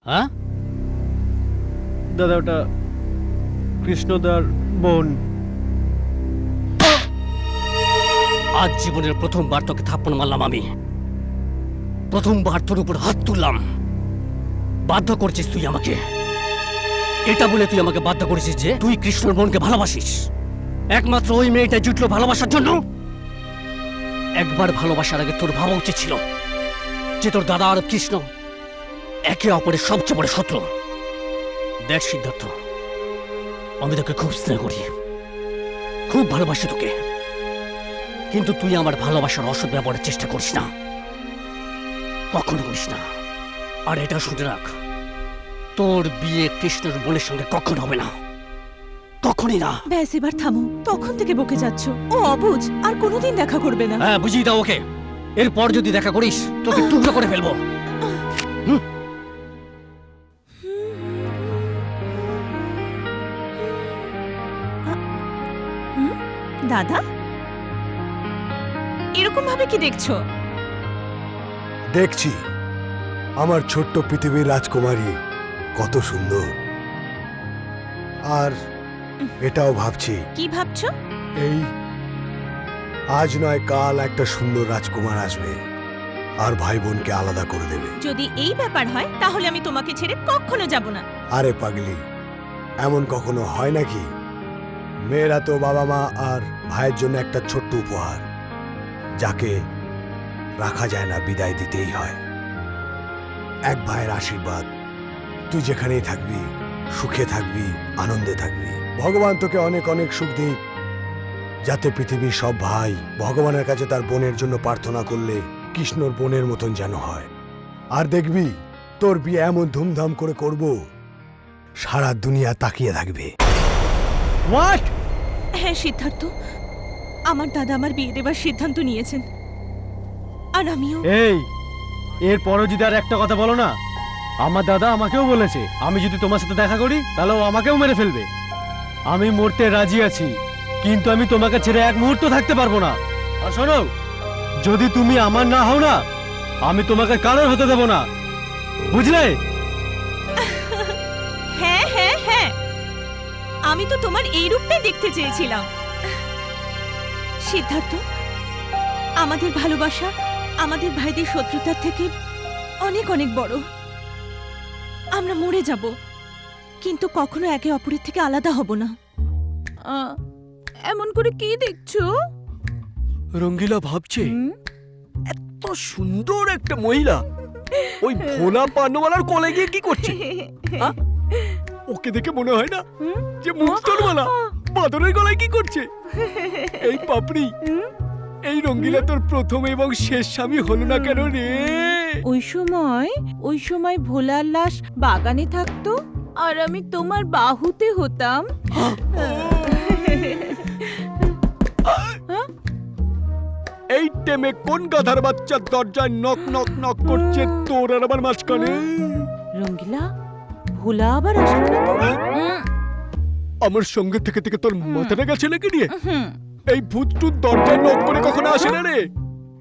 হ্যাঁ? দাদা ওটা কৃষ্ণদার বোন। আজ জীবনের প্রথমবার তোকে থাপ্পড় মারলাম আমি। প্রথমবার তোর উপর হাত তুললাম। বাধ্য করছিস তুই আমাকে। এটা বলে তুই আমাকে বাধ্য করেছিস যে তুই কৃষ্ণর বোনকে ভালোবাসিস। একমাত্র ওই মেয়েটা জুটলো ভালোবাসার জন্য। একবার ভালোবাসার আগে তোর ভাবা উচিত ছিল যে তোর দাদা আর কৃষ্ণ একে অপরের সবচেয়ে বড় শত্রু। দেখ সিদ্ধার্থ, আমি তোকে খুব স্নেহ করি, খুব ভালোবাসি তোকে, কিন্তু তুই আমার ভালোবাসার অসৎ ব্যবহারের চেষ্টা করিস না, কখনো করিস না। আর এটা শুনে রাখ, তোর বিয়ে কৃষ্ণের বোনের সঙ্গে কখন হবে না, কখনই না। ব্যাস এবার থামো, তখন থেকে বকে যাচ্ছ। ও অবুঝ, আর কোনোদিন দেখা করবে না। হ্যাঁ, বুঝিয়ে দাও ওকে। এরপর যদি দেখা করিস তোকে টুকরো করে ফেলবো। দাদা, এরকম ভাবে কি দেখছো? দেখছি আমার ছোট্ট পৃথিবীর রাজকুমারী কত সুন্দর। আর এটাও ভাবছি। কি ভাবছো? এই আজ নয় কাল একটা সুন্দর রাজকুমার আসবে আর ভাই বোনকে আলাদা করে দেবে। যদি এই ব্যাপার হয় তাহলে আমি তোমাকে ছেড়ে কখনো যাব না। আরে পাগলি, এমন কখনো হয় নাকি? মেয়েরা তো বাবা মা আর ভাইয়ের জন্য একটা ছোট্ট উপহার, যাকে রাখা যায় না, বিদায় দিতেই হয়। এক ভাইয়ের আশীর্বাদ। তুই যেখানেই থাকবি সুখে থাকবি, আনন্দে থাকবি। ভগবান তোকে অনেক অনেক সুখ দিক, যাতে পৃথিবীর সব ভাই ভগবানের কাছে তার বোনের জন্য প্রার্থনা করলে কৃষ্ণর বোনের মতন যেন হয়। আর দেখবি তোর বিয়ে এমন ধুমধাম করে করব, সারা দুনিয়া তাকিয়ে থাকবে। হোয়াট? হ্যাঁ সিদ্ধার্থ, আমার দাদা আমার বিয়ে দেবার সিদ্ধান্ত নিয়েছেন, আর আমিও। এই, এরপরও যদি আর একটা কথা বলো না, আমার দাদা আমাকেও বলেছে আমি যদি তোমার সাথে দেখা করি তাহলে ও আমাকেও মেরে ফেলবে। আমি মরতে রাজি আছি, কিন্তু আমি তোমাকে ছেড়ে এক মুহূর্ত থাকতে পারবো না। আর শোনো, যদি তুমি আমার না হও না, আমি তোমাকে কারোর হতে দেব না, বুঝলে? হ্যাঁ হ্যাঁ হ্যাঁ, আমি তো তোমার এই রূপটাই দেখতে চেয়েছিলাম। সিদ্ধার্থ, আমাদের ভালোবাসা আমাদের ভাইদের শত্রুতার থেকে অনেক অনেক বড়। আমরা মরে যাব, কিন্তু কখনো একে অপরের থেকে আলাদা হব না। এমন করে কি দেখছো? রঙ্গিলা ভাবছে এত সুন্দর একটা মহিলা ওই ভোলা পানওয়ালার কোলে গিয়ে কি করছে? ওকে দেখে মনে হয় না যে মুক্তরওয়ালা বাদরের গলায় কি করছে? এই পাপড়ি, এই রঙ্গিলা তোর প্রথম এবং শেষ স্বামী হলো না কেন রে? ওই সময় ভোলার লাশ বাগানে থাকতো আর আমি তোমার বাহুতে হতাম। এই টেমে কোন গাধার বাচ্চার দরজায় নক নক নক করছে তোর আর আমার মাঝখানে? রঙ্গিলা, ভোলা আবার আসলো না তো? আমার সঙ্গে থেকে থেকে তোর মাথাটা গেছে নাকি রে? এই ভূতটুত দরজায় নক করে কখনো আসে না রে।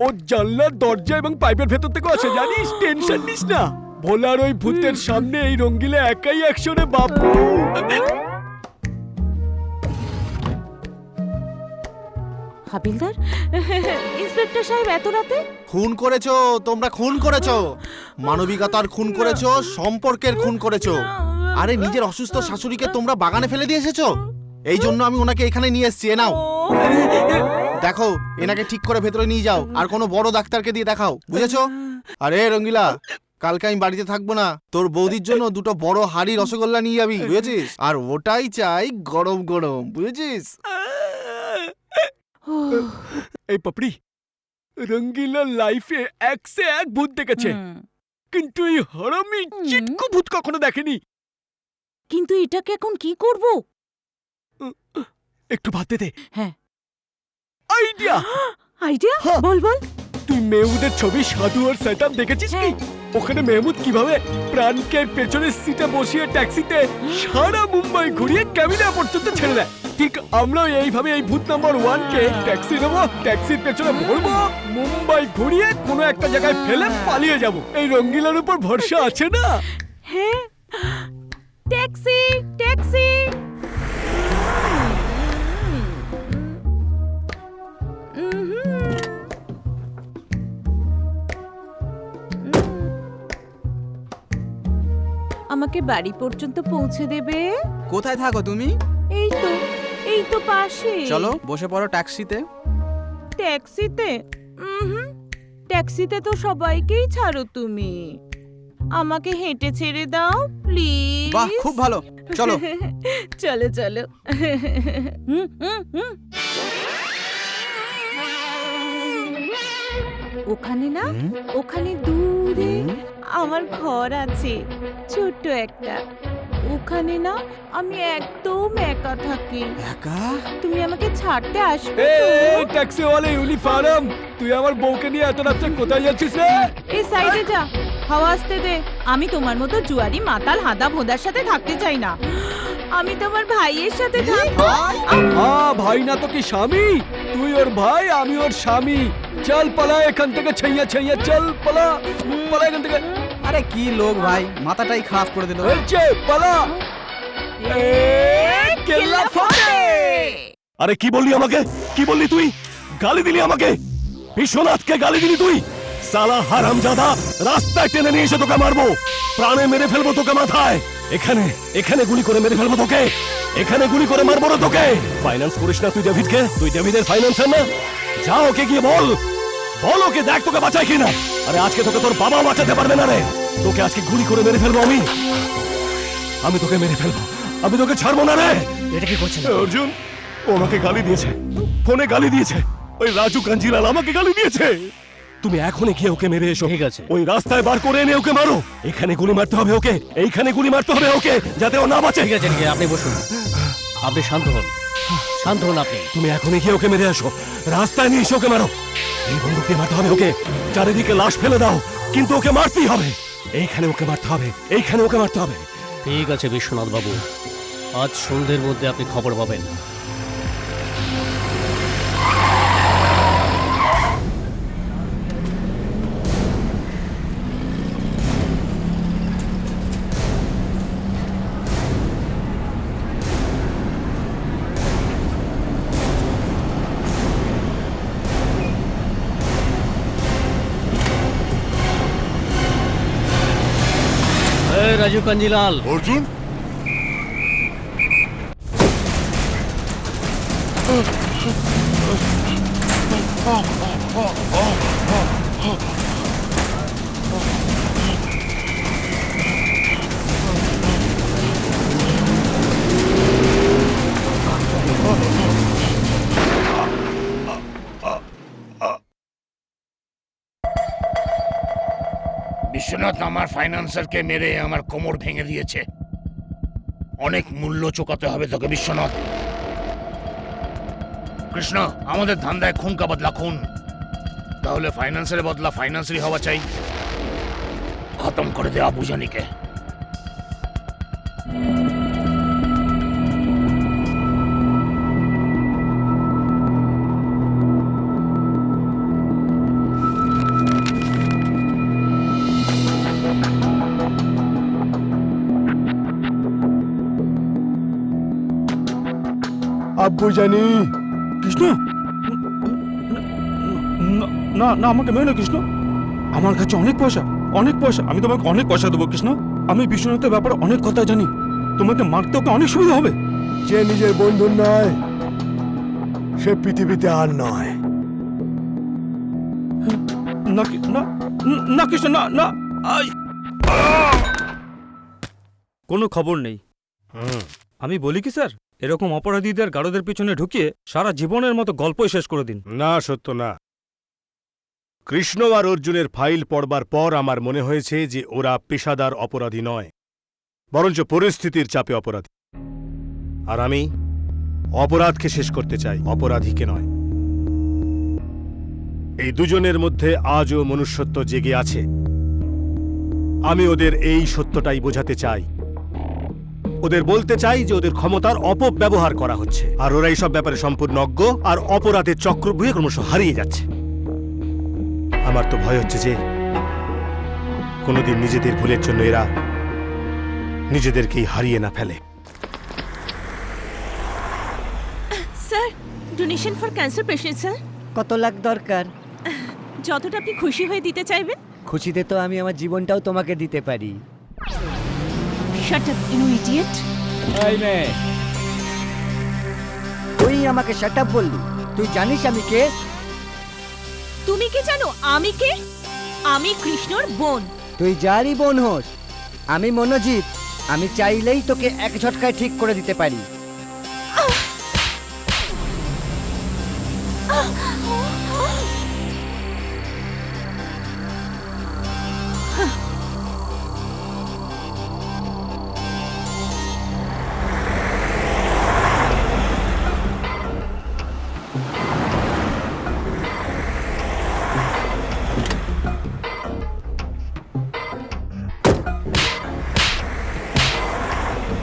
ও জানলার দরজা এবং পাইপের ভেতর থেকে আসে, জানিস? টেনশন নিস না। ভোলার ওই ভূতের সামনে এই রঙ্গিলা একাই একশনে বাপু। হাবিলদার, ইন্সপেক্টর সাহেব এত রাতে? খুন করেছো তোমরা, খুন করেছো, মানবিকতার খুন করেছো, সম্পর্কের খুন করেছো। আরে নিজের অসুস্থ শাশুড়িকে তোমরা বাগানে ফেলে দিয়ে এসেছো। এই জন্য আমি ওনাকে এখানে নিয়ে এসেছি। নাও দেখো, এনাকে ঠিক করে ভেতরে নিয়ে যাও, আর কোনো বড় ডাক্তারকে দিয়ে দেখাও, বুঝেছো? আরে রঙ্গিলা, কালকে আমি বাড়িতে থাকবো না, তোর বৌদির জন্য দুটো বড় হাড়ি রসগোল্লা নিয়ে যাবি, বুঝেছিস? আর ওটাই চাই গরম গরম, বুঝেছিস? এই পাপড়ি, রঙ্গিলা লাইফে এক সে এক ভূত দেখেছে, কিন্তু এই হারামি চিটকু ভূত কখনো দেখেনি। কিন্তু এটাকে এখন কি করব? একটু ভাবতে দে। হ্যাঁ, আইডিয়া। আইডিয়া? বল বল। তুই মেহমুদের ছবি সাধু আর সেটআপ দেখেছিস কি? ওখানে মেহমুদ কিভাবে প্রাণকে পেছনের সিটে বসিয়ে ট্যাক্সিতে সারা মুম্বাই ঘুরিয়ে ক্যাবিনা পর্যন্ত ছেড়ে দেয়, ঠিক আমরাও এইভাবে এই ভূত নাম্বার 1 কে ট্যাক্সি নেবো, ট্যাক্সির পেছনে ভরবো, মুম্বাই ঘুরিয়ে কোনো একটা জায়গায় ফেলে পালিয়ে যাব। এই রঙ্গিলার উপর ভরসা আছে না? হ্যাঁ, ট্যাক্সি ট্যাক্সি। আমাকে বাড়ি পর্যন্ত পৌঁছে দেবে? কোথায় থাকো তুমি? এই তো পাশে। চলো বসে পড়ো ট্যাক্সিতে। ট্যাক্সিতে? ট্যাক্সিতে তো সবাইকেই ছাড়ো তুমি, আমাকে হেঁটে ছেড়ে দাও প্লিজ। বাহ, খুব ভালো, চলো। চলো চলো। ওখানে না, ওখানে দূরে আমার ঘর আছে, ছোট্ট একটা। ওখানে না আমি একদম একা থাকি। একা? তুমি আমাকে ছাড়তে আসবে? এই ট্যাক্সিওয়ালা ইউনিফর্ম, তুই আমার বউকে নিয়ে এত রাতে কোথায় যাচ্ছিস রে? এই সাইডে যা, হাওয়া আসতে দে। আমি তোমার মতো জুয়ারি মাতাল হাদা ভোদার সাথে থাকতে চাই না, আমি তোমার ভাইয়ের সাথে থাকবো। ভাই না তো কি স্বামী? তুই ওর ভাই, আমি ওর স্বামী। চল পালা এখান থেকে, ছাইয়া ছাইয়া চল, পালা পালা এখান থেকে। আরে কি লোক ভাই, মাথাটাই খারাপ করে দিল। পালা। আরে কি বললি আমাকে? কি বললি তুই? গালি দিলি আমাকে? বিশ্বনাথকে গালি দিলি তুই? সালা হারামজাদা, রাস্তায় টেনে নিয়ে এসে তোকে মারবো, প্রাণে মেরে ফেলবো তোকে মাথায়। এখানে এখানে গুলি করে মেরে ফেলবো তোকে, এখানে গুলি করে মারবো না তোকে। ফাইন্যান্স করিস না তুই ডেভিডকে? তুই ডেভিডের ফাইন্যান্সার না? যা ওকে গিয়ে বল, বল ওকে, দেখ তোকে বাঁচাই কিনা। আরে আজকে তোকে তোর বাবা বাঁচাতে পারবে না রে, তোকে আজকে গুলি করে মেরে ফেলবো আমি তোকে মেরে ফেলবো, আমি তোকে ছাড়বো না রে। এটা কি করছেন অর্জুন? ও আমাকে গালি দিয়েছে, ফোনে গালি দিয়েছে, ওই রাজু কাঞ্জিলাল আমাকে গালি দিয়েছে। তুমি এখনই গিয়ে ওকে মেরে এসো। ঠিক আছে। ওই রাস্তায় বার করে এনে ওকে মারো। এখানে গুলি মারতে হবে ওকে, এইখানে গুলি মারতে হবে ওকে, যাতে ও না বাঁচে। ঠিক আছে, আপনি বসুন, আপনি শান্ত হন, শান্ত হন আপনি। তুমি এখনই গিয়ে ওকে মেরে আসো, রাস্তায় নিয়ে এসে ওকে মারো। এই বন্দুক দিয়ে মারতে হবে ওকে, চারিদিকে লাশ ফেলে দাও, কিন্তু ওকে মারতেই হবে। এইখানে ওকে মারতে হবে, এইখানে ওকে মারতে হবে। ঠিক আছে বিশ্বনাথ বাবু, আজ সন্ধ্যের মধ্যে আপনি খবর পাবেন। রাজু কাঞ্জিলাল। অর্জুন, বিশ্বনাথ আমার ফাইন্যান্সারকে মেরে আমার কোমর ভেঙে দিয়েছে, অনেক মূল্য চোকাতে হবে তোকে বিশ্বনাথ। কৃষ্ণ, আমাদের ধান্দায় খুন কা বদলা খুন, তাহলে ফাইন্যান্সের বদলা ফাইন্যান্সারই হওয়া চাই। খতম করে দে আবু জানিকে। আব্বু জানি কৃষ্ণ না না আমাকে মেরো না কৃষ্ণ, আমার কাছে অনেক পয়সা, আমি তোমাকে অনেক পয়সা দেবো কৃষ্ণ। আমি বিশ্বনাথের ব্যাপারে অনেক কথা জানি, তোমাকে মারতে ওকে অনেক সুবিধা হবে। যে নিজের বন্ধু নয় সে পৃথিবীতে আর নয়। না না না কৃষ্ণ না না, কোনো খবর নেই। আমি বলি কি স্যার, এরকম অপরাধীদের গারদের পিছনে ঢুকিয়ে সারা জীবনের মতো গল্পই শেষ করে দিন। না সত্য না। কৃষ্ণ আর অর্জুনের ফাইল পড়বার পর আমার মনে হয়েছে যে ওরা পেশাদার অপরাধী নয়, বরঞ্চ পরিস্থিতির চাপে অপরাধী। আর আমি অপরাধকে শেষ করতে চাই, অপরাধীকে নয়। এই দুজনের মধ্যে আজও মনুষ্যত্ব জেগে আছে। আমি ওদের এই সত্যটাই বোঝাতে চাই, ওদের বলতে চাই যে ওদের ক্ষমতার অপব্যবহার করা হচ্ছে, আর ওরা এইসব ব্যাপারে সম্পূর্ণ অজ্ঞ, আর অপরাধের চক্রব্যূহে ক্রমশ হারিয়ে যাচ্ছে। আমার তো ভয় হচ্ছে যে কোনোদিন নিজেদের ভুলের জন্য এরা নিজেদেরকেই হারিয়ে না ফেলে। Sir, donation for cancer patient sir. কত লাখ দরকার? যতটা আপনি খুশি হয়ে দিতে চাইবেন। খুশিতে তো আমি আমার জীবনটাও তোমাকে দিতে পারি। Shut up you idiot. এই মেয়ে, তুই আমাকে শাট আপ বললি? তুই জানিস আমি কে? তুমি কি জানো আমি কে? আমি কৃষ্ণর বোন। তুই যারই বোন হোস, আমি মনোজিৎ। আমি চাইলেই তোকে এক ঝটকায় ঠিক করে দিতে পারি।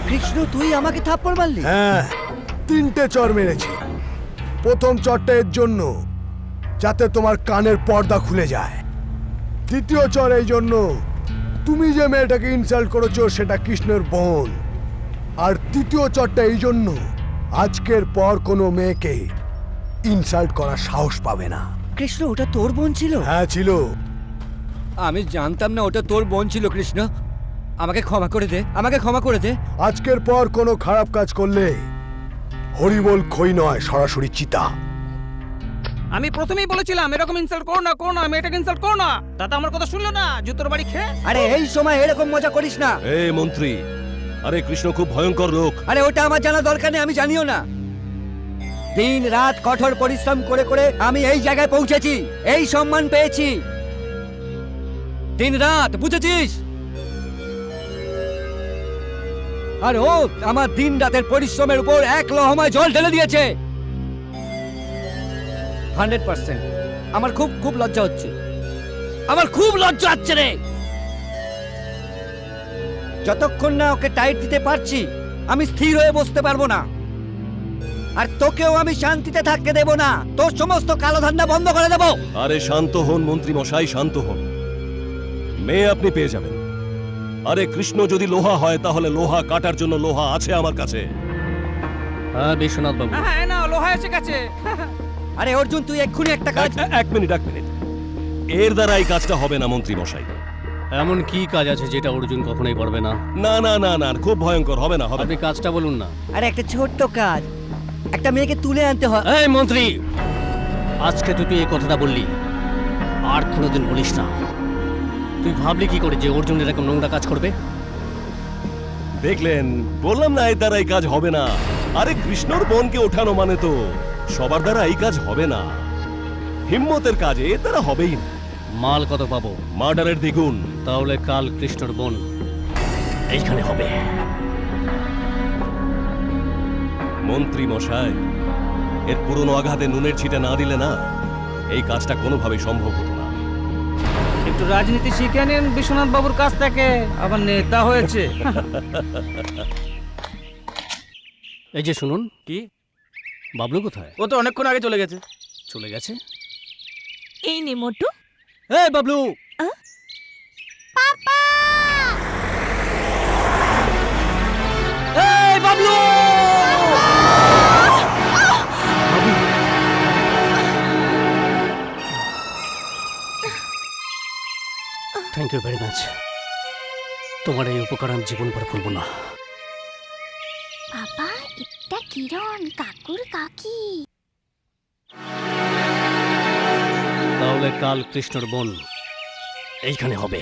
কৃষ্ণ, তুই আমাকে থাপ্পড় মারলি? হ্যাঁ, 3টে চর মেরেছি। প্রথম চরটা এর জন্য যাতে তোমার কানের পর্দা খুলে যায়। দ্বিতীয় চর এই জন্য তুমি যে মেয়েটাকে ইনসাল্ট করেছো সেটা কৃষ্ণের বোন। আর তৃতীয় চরটা এই জন্য আজকের পর কোনো মেয়েকে ইনসাল্ট করার সাহস পাবে না। কৃষ্ণ, ওটা তোর বোন ছিল? হ্যাঁ ছিল। আমি জানতাম না ওটা তোর বোন ছিল। কৃষ্ণ, আমাকে ক্ষমা করে দে, আমাকে ক্ষমা করে দে। আজকের পর কোনো খারাপ কাজ করলে হরিবোল খই নয়, সরাসরি চিতা। আমি প্রথমেই বলেছিলাম এরকম ইনসাল্ট করো না, মেয়েটাকে ইনসাল্ট করো না। দাদা আমার কথা শুনলো না, জুতোর বাড়ি খেয়ে। আরে এই সময় এরকম মজা করিস না। এই মন্ত্রী, আরে কৃষ্ণ খুব ভয়ঙ্কর লোক। আরে ওটা আমার জানা দরকার নেই, আমি জানিও না। দিন রাত কঠোর পরিশ্রম করে করে আমি এই জায়গায় পৌঁছেছি, এই সম্মান পেয়েছি। দিন রাত, বুঝেছিস? আর ও আমার দিন রাতের পরিশ্রমের উপর এক লহমায় জল ঢেলে দিয়েছে। 100%। আমার খুব খুব লজ্জা হচ্ছে, আমার খুব লজ্জা হচ্ছে রে। যতক্ষণ না ওকে টাইট দিতে পারছি আমি স্থির হয়ে বসতে পারবো না। আর তোকেও আমি শান্তিতে থাকতে দেব না, তোর সমস্ত কালো ধান্দা বন্ধ করে দেব। আরে শান্ত হন মন্ত্রী মশাই, শান্ত হন। মেয়ে আপনি পেয়ে যাবেন। আরে কৃষ্ণ যদি লোহা হয় তাহলে লোহা কাটার জন্য লোহা আছে আমার কাছে। হ্যাঁ বিশ্বনাথ বাবু। হ্যাঁ না, লোহা এসে গেছে। আরে অর্জুন, তুই এক্ষুনি একটা কাজ। এক মিনিট। এর দ্বারা এই কাজটা হবে না মন্ত্রী মশাই। এমন কি কাজ আছে যেটা অর্জুন কখনোই পারবে না? না না না না, খুব ভয়ঙ্কর, হবে না। আপনি কাজটা বলুন না। আরে একটা ছোট্ট কাজ, একটা মেয়েকে তুলে আনতে হয়। এই মন্ত্রী, আজকে তুই এই কথাটা বললি, আর কোনোদিন বলিস না। তুই ভাবলি কি করে যে অর্জুন এরকম নোংরা কাজ করবে? দেখলেন, বললাম না এর দ্বারা এই কাজ হবে না। আরে কৃষ্ণর বোনকে ওঠানো মানে তো সবার দ্বারা এই কাজ হবে না। হিম্মতের কাজ এর দ্বারা হবেই না। মাল কত পাবো? মার্ডারের দ্বিগুণ। তাহলে কাল কৃষ্ণর বোন এইখানে হবে। মন্ত্রী মশাই, এর পুরনো আঘাতে নুনের ছিটা না দিলে না এই কাজটা কোনোভাবেই সম্ভব হতো না। একটু একটু রাজনীতি শিখে নিন বিশ্বনাথ বাবুর কাছ থেকে, আবার নেতা হয়েছে। এই যে শুনুন, কি বাবলু কোথায়? ও তো অনেকক্ষণ আগে চলে গেছে। চলে গেছে? এই নে মোটু। এই বাবলু, এই Bablu! Thank you very much. তোমার এই উপকার আমি জীবন ভর ভুলব না। বাবা, এটা কিরণ কাকুর কাকি। তাহলে কাল কৃষ্ণর বোন এইখানে হবে।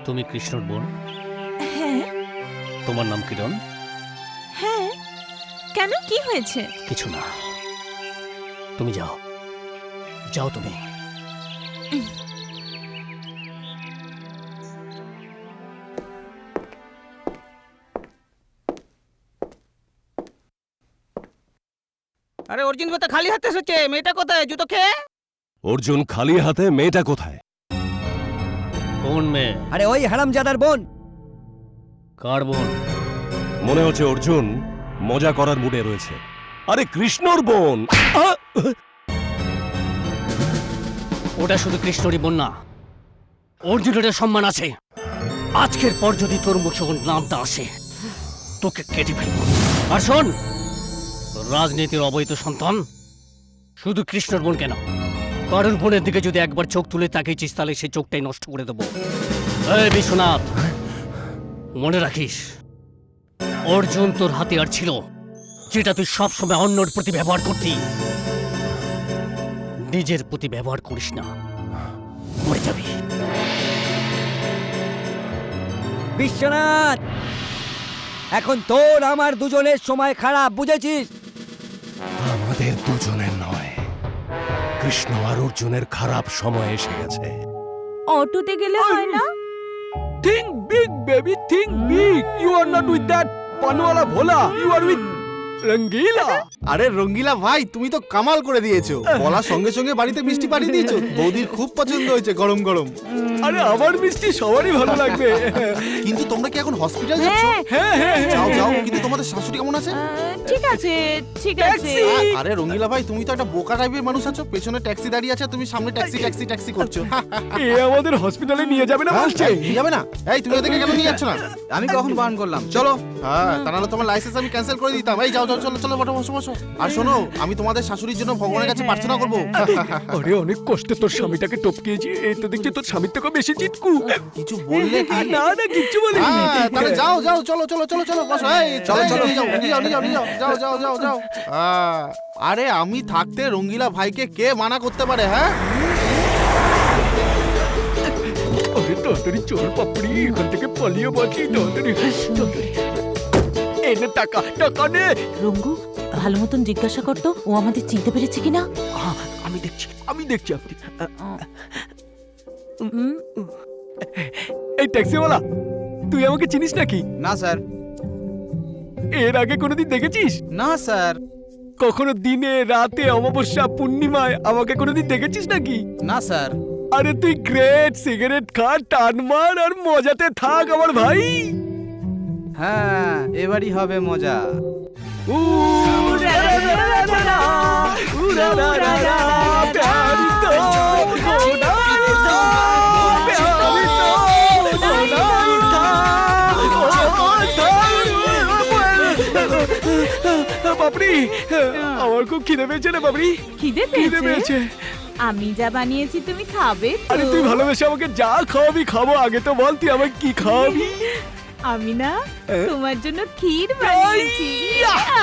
তুমি কৃষ্ণর বোন? হ্যাঁ। তোমার নাম কিরণ? হ্যাঁ, কেন, কি হয়েছে? কিছু না, তুমি যাও, যাও তুমি। আরে অর্জুন তো খালি হাতে এসেছে, মেয়েটা কোথায়? জুতো খেয়ে। অর্জুন খালি হাতে, মেয়েটা কোথায়? কোন মেয়ে? আরে ওই হারামজাদার বোন। কার বোন? মনে হচ্ছে অর্জুন মজা করার মুডে রয়েছে। আরে কৃষ্ণর বোন। ওটা শুধু কৃষ্ণরই বোন না, অর্জুনের সম্মান আছে। আজকের পর যদি তোর মুখে ওর নামটা আসে, তোকে কেটে ফেলব। আর শোন, রাজনীতির অবৈধ সন্তান শুধু কৃষ্ণর বোন কেন, কারোর বোনের দিকে যদি একবার চোখ তুলে তাকিয়েছিস তাহলে সেই চোখটাই নষ্ট করে দেবো। এই বিশ্বনাথ, মনে রাখিস, অর্জুন তোর হাতিয়ার ছিল, যেটা তুই সবসময় অন্যর প্রতি ব্যবহার করতি। নিজের প্রতি ব্যবহার করিস না, মরে যাবি। বিশ্বনাথ, এখন তোর আমার দুজনের সময় খারাপ, বুঝেছিস? আমাদের দুজনের নয়, কৃষ্ণ আর অর্জুনের খারাপ সময় এসে গেছে। অটোতে গেলে হয় না? think big baby, think big. You are not with that panwala bhola, you are with রঙ্গিলা। আরে রঙ্গিলা ভাই, তুমি তো কামাল করে দিয়েছো। বলার সঙ্গে সঙ্গে বাড়িতে মিষ্টি পাঠিয়ে দিয়েছো। বৌদির খুব পছন্দ হয়েছে গরম গরম। আরে আমার মিষ্টি সবারই ভালো লাগবে। কিন্তু তোমরা কি এখন হসপিটাল যাচ্ছ? হ্যাঁ হ্যাঁ যাও যাও, কিন্তু তোমাদের শাশুড়ি কেমন আছে? ঠিক আছে, ঠিক আছে। আরে রঙ্গিলা ভাই, তুমি তো একটা বোকা টাইপের মানুষ আছো। পেছনে ট্যাক্সি দাঁড়িয়ে আছে, তুমি সামনে ট্যাক্সি ট্যাক্সি ট্যাক্সি করছো। এ আমাদের হসপিটালে নিয়ে যাবে না বলছে। নিয়ে যাবে না? এই তুমি ওদেরকে কেন নিয়ে যাচ্ছ না? আমি কখন বারণ করলাম? চলো। হ্যাঁ, তা নাহলে তোমার লাইসেন্স আমি ক্যান্সেল করে দিতাম। এই যাও যাও, চলো চলো, বসো বসো বসো। আর শোনো, আমি তোমাদের শাশুড়ির জন্য ভগবানের কাছে প্রার্থনা করবো। আরে অনেক কষ্টে তোর স্বামীটাকে টপকিয়েছি, এই তো দেখছি তোর স্বামীর থেকে বেশি চিটকু। কিছু বললে কি? না না, কিচ্ছু বলিনি। তাহলে যাও যাও, চলো চলো চলো চলো, বসো। এই চলো চলো, নিয়ে যাও নিয়ে যাও নিয়ে যাও নিয়ে যাও, যাও যাও যাও যাও। আরে আমি থাকতে রঙ্গিলা ভাইকে কে মানা করতে পারে? হ্যাঁ, আরে তাড়াতাড়ি চল পাপড়ি, এখান থেকে পালিয়ে বাঁচি তাড়াতাড়ি। এনে টাকা, টাকা নে। রঙ্গু, ভালো মতন জিজ্ঞাসা করতো ও আমাদের চিনতে পেরেছে কিনা। আমি দেখছি আপনি। এই ট্যাক্সিওয়ালা, তুই আমাকে চিনিস নাকি? না স্যার। এর আগে কোনোদিন দেখেছিস? না স্যার। কখনো দিনে, রাতে, অমাবস্যা, পূর্ণিমায় আমাকে কোনোদিন দেখেছিস নাকি? না স্যার। আরে তুই গ্রেট সিগারেট খা, টান মার আর মজাতে থাক আমার ভাই। হ্যাঁ, এবারই হবে মজা। বাপরি, আমার খুব খিদে পেয়েছে রে বাপরি। খিদে পেয়েছে? আমি যা বানিয়েছি তুমি খাবে তো? আরে তুই ভালোবেসে আমাকে যা খাওয়াবি খাবো, আগে তো বল তুই আমাকে কি খাওয়াবি। আমি না তোমার জন্য ক্ষীর বানিয়েছি।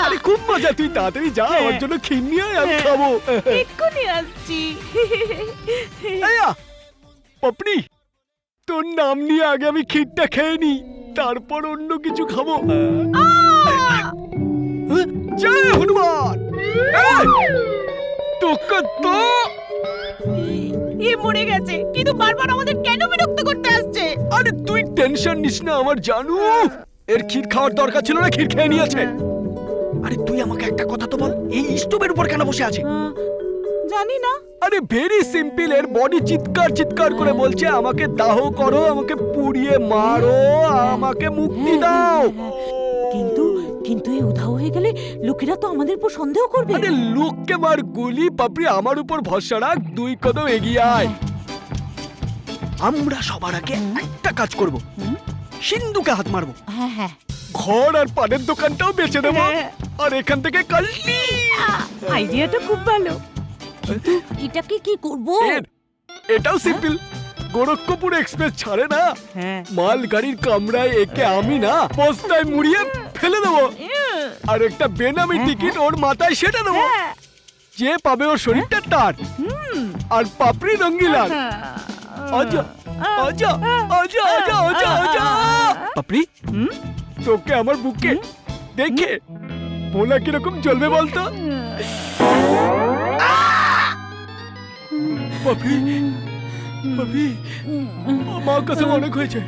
আরে খুব মজা, তুই তাড়াতাড়ি যা, আমার জন্য ক্ষীর নিয়ে আয়, আমি খাবো। এক্ষুনি আসছি। পাপড়ি, তোর নাম নিয়ে আগে আমি ক্ষীরটা খেয়ে নি, তারপর অন্য কিছু খাবো। জয় হনুমান। তোকে তো এ মরে গেছে, কিন্তু বারবার আমাদের কেন বিরক্ত করতে আসছে? আরে তুই টেনশন নিস না আমার জানু, এর ক্ষীর খাওয়ার দরকার ছিল না, ক্ষীর খেয়ে নিয়েছে। আরে তুই আমাকে একটা কথা তো বল, এই স্টোভের উপর কেন বসে আছে? জানি না। আরে ভেরি সিম্পল, এর বডি চিৎকার চিৎকার করে বলছে আমাকে দাহ করো, আমাকে পুড়িয়ে মারো, আমাকে মুক্তি দাও। কিন্তু কিন্তু এই উধাও হয়ে গেলে লোকেরা তো আমাদের উপর সন্দেহ করবে। আরে লোককে মার গুলি, পাপড়ি আমার উপর ভরসা রাখ, 2 কদম এগিয়ে আয়। আমরা সবার আগে একটা কাজ করব, সিন্ধুকে হাত মারবো। হ্যাঁ হ্যাঁ, ঘর আর পানের দোকানটাও বেচে দেবো, আর এখান থেকে কালটি। আইডিয়াটা খুব ভালো, কিন্তু এটাকে কি করব? এটাও সিম্পল, গোরক্ষপুর এক্সপ্রেস ছাড়ে না, মাল গাড়ির কামরায় একে আমি না বস্তায় মুড়িয়ে ফেলে দেবো, আর একটা বেনামি টিকিট ওর মাথায় সেটা দেবো। যে পাবে ওর শরীরটা তার, আর পাপড়ি রঙ্গিলাল। আজা আজা আজা আজা আজা আজা পাপড়ি, তোকে আমার বুকে দেখে ভোলা কিরকম জ্বলবে বলতো? পাপড়ি পাপড়ি, আমার কাছে অনেক হয়েছে।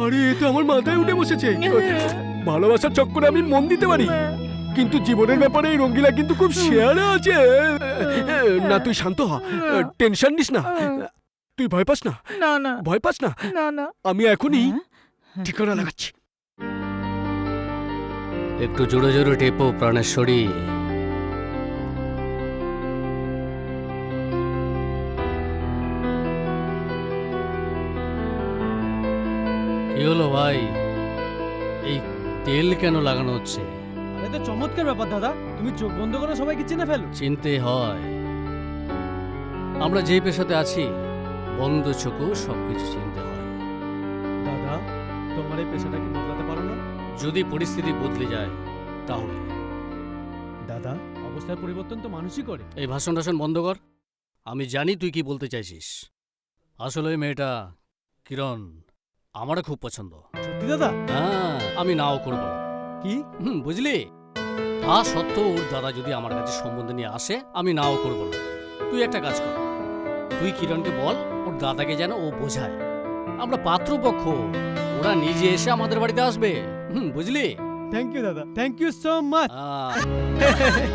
আরে এ তো আমার মাথায় উঠে বসেছে। ভালোবাসার চক্করে আমি মন দিতে পারি, কিন্তু জীবনের ব্যাপারে এই রঙ্গিলা কিন্তু খুব শেয়ারে আছে। না তুই শান্ত হ, টেনশন নিস না, তুই ভয় পাস না। না না, ভয় পাস না, না না, আমি এখনই ঠিকানা লাগাচ্ছি। একটু জোরে জোরে টেপো প্রাণেশ্বরী। কি হলো ভাই, এই তেল কেন লাগানো হচ্ছে? আরে তো চমৎকার ব্যাপার দাদা, তুমি চোখ বন্ধ করে সবাইকে চিনে ফেলো। চিনতে হয়, আমরা যেই পেশাতে আছি বন্ধ চোখও সবকিছু চিনতে হয়। দাদা, তোমার এই পেশাটাকে বদলাতে পারো না? যদি পরিস্থিতি বদলে যায় তাহলে। দাদা, অবস্থার পরিবর্তন তো মানুষই করে। এই ভাষণ টাষণ বন্ধ কর, আমি জানি তুই কি বলতে চাইছিস। আসলে ওই মেয়েটা কিরণ আমারও খুব পছন্দ। সত্যি দাদা? হ্যাঁ, আমি নাও করবো না। কি? বুঝলি, তা সত্ত্বেও ওর দাদা যদি আমার কাছে সম্বন্ধ নিয়ে আসে আমি নাও করবো না। তুই একটা কাজ কর, তুই কিরণকে বল ওর দাদাকে যেন ও বোঝায় আমরা পাত্রপক্ষ, ওরা নিজে এসে আমাদের বাড়িতে আসবে। বুঝলি? থ্যাংক ইউ দাদা, থ্যাংক ইউ সো মাচ।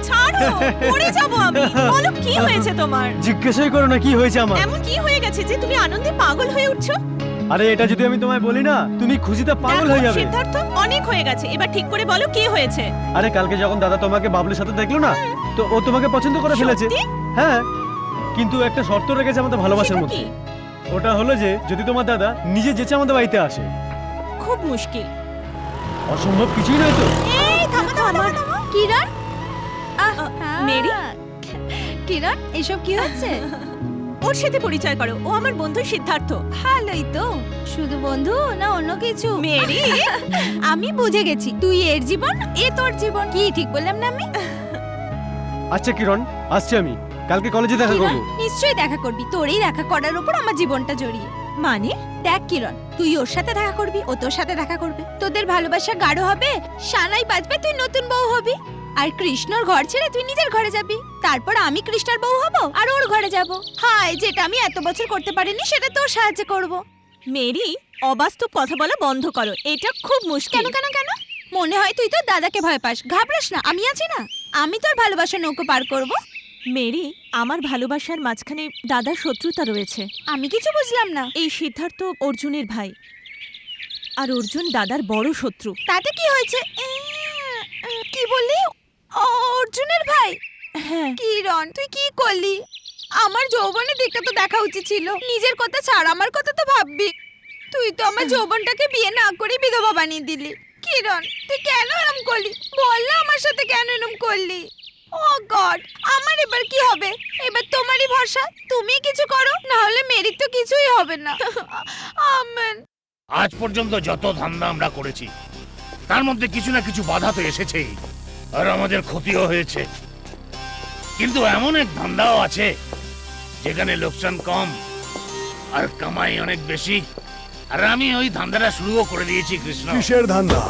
ছাড়ো, পড়ে যাবো আমি। বলো কি হয়েছে তোমার? জিজ্ঞাসাই করো না কি হয়েছে আমার। এমন কি হয়ে গেছে যে তুমি আনন্দে পাগল হয়ে উঠছো? আরে এটা যদি আমি তোমায় বলি না, তুমি খুশিতে পাগল হয়ে যাবে। সিদ্ধার্থ, অনেক হয়ে গেছে, এবার ঠিক করে বলো কি হয়েছে। আরে কালকে যখন দাদা তোমাকে বাবলুর সাথে দেখলো না, তো ও তোমাকে পছন্দ করে ফেলেছে। হ্যাঁ, কিন্তু একটা শর্ত রেখেছে আমাদের ভালোবাসার মধ্যে। ওটা হলো যে যদি তোমার দাদা নিজে যেচে আমাদের বাড়িতে আসে। খুব মুশকিল। অসম্ভব কিছুই নয় তো। এই থামো থামো থামো, কিরণ। মেরি, কিরণ, এসব কি হচ্ছে? ওর সাথে পরিচয় করো, ও আমার বন্ধু সিদ্ধার্থ। ভালোই তো, শুধু বন্ধু না অন্য কিছু? মেরি, আমি বুঝে গেছি, তুই এর জীবন, এ তোর জীবন। কি ঠিক বললাম না আমি? আচ্ছা কিরণ, আসছি আমি, কালকে কলেজে দেখা করব। নিশ্চয়ই দেখা করবি, তোরই দেখা করার উপর আমার জীবনটা জড়িয়ে। মানে? দেখ কিরণ, তুই ওর সাথে দেখা করবি, ও তোর সাথে দেখা করবে, তোদের ভালোবাসা গাঢ় হবে, সানাই বাজবে, তুই নতুন বউ হবি। আর কৃষ্ণর ঘর ছেড়ে তুই নিজের ঘরে যাবি, তারপর আমি কৃষ্ণার বউ হব আর ওর ঘরে যাব। হায়, যেটা আমি এত বছর করতে পারিনি সেটা তোর সাহায্য করব। মেরি, অবাস্তব কথা বলা বন্ধ করো, এটা খুব মুশকিল। কেন কেন কেন? মনে হয় তুই তো দাদাকে ভয় পাস। ঘাবড়াস না, আমি আছি না, আমি তোর ভালোবাসার নৌকো পার করব। মেরি, আমার ভালোবাসার মাঝখানে দাদার শত্রুতা রয়েছে। আমি কিছু বুঝলাম না। এই সিদ্ধার্থ অর্জুনের ভাই, আর অর্জুন দাদার বড় শত্রু। তাতে কি হয়েছে? কি বললি? অর্জুনের ভাই? হ্যাঁ। কিরণ, তুই কি করলি? আমার যৌবনের দিকটা তো দেখা উচিত ছিল। নিজের কথা ছাড়, আমার কথা তো ভাববি। তুই তো আমার যৌবনটাকে বিয়ে না করে বিধবা বানিয়ে দিলি। কিরণ, তুই কেন এরম করলি? বল না আমার সাথে কেন এরম করলি? ও গড, আমার এবার কি হবে? এবার তোমারই ভরসা, তুমি কিছু করো, না হলে মেরির তো কিছুই হবে না। আমেন। আজ পর্যন্ত যত ধান্দা আমরা করেছি তার মধ্যে কিছু না কিছু বাধা তো এসেছেই, আর আমাদের ক্ষতিও হয়েছে। কিন্তু এমন এক ধান্দাও আছে যেখানে লোকসান কম আর কামাই অনেক বেশি, আর আমি ওই ধান্দাটা শুরুও করে দিয়েছি। কৃষ্ণ, কিসের ধান্দা?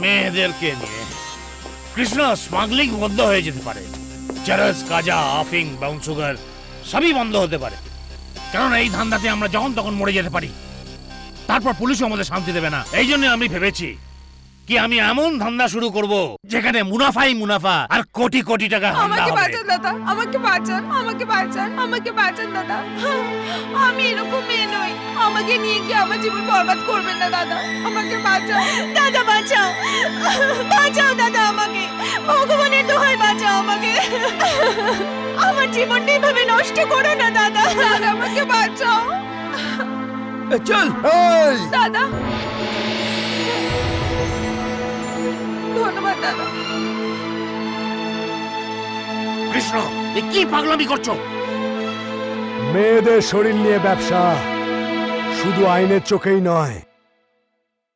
মেয়েদেরকে নিয়ে। কৃষ্ণ, স্মাগলিং বন্ধ হয়ে যেতে পারে, চরস, গাঁজা, আফিং, ব্রাউন সুগার সবই বন্ধ হতে পারে, কারণ এই ধান্দাতে আমরা যখন তখন মরে যেতে পারি, তারপর পুলিশও আমাদের শান্তি দেবে না। এই জন্য আমি ভেবেছি কি আমি এমন ধান্দা শুরু করব যেখানে মুনাফাই মুনাফা আর কোটি কোটি টাকা ধান্দা আমাকে হবে? বাঁচান দাদা, আমাকে বাঁচান, আমাকে বাঁচান, আমাকে বাঁচান দাদা। আমি এরকম মেয়ে নই, আমাকে নিয়ে গিয়ে আমার জীবন বরবাদ করবেন না দাদা, আমাকে বাঁচাও দাদা, বাঁচাও, বাঁচাও দাদা আমাকে, ভগবানের দোহাই বাঁচাও আমাকে, আমার জীবনটা এভাবে নষ্ট করো না দাদা, দাদা আমাকে বাঁচাও। চল দাদা, ধন্যবাদ দাদা। কৃষ্ণ, এ কি পাগলামি করছো? মেয়েদের শরীর নিয়ে ব্যবসা শুধু আইনের চোখেই নয়,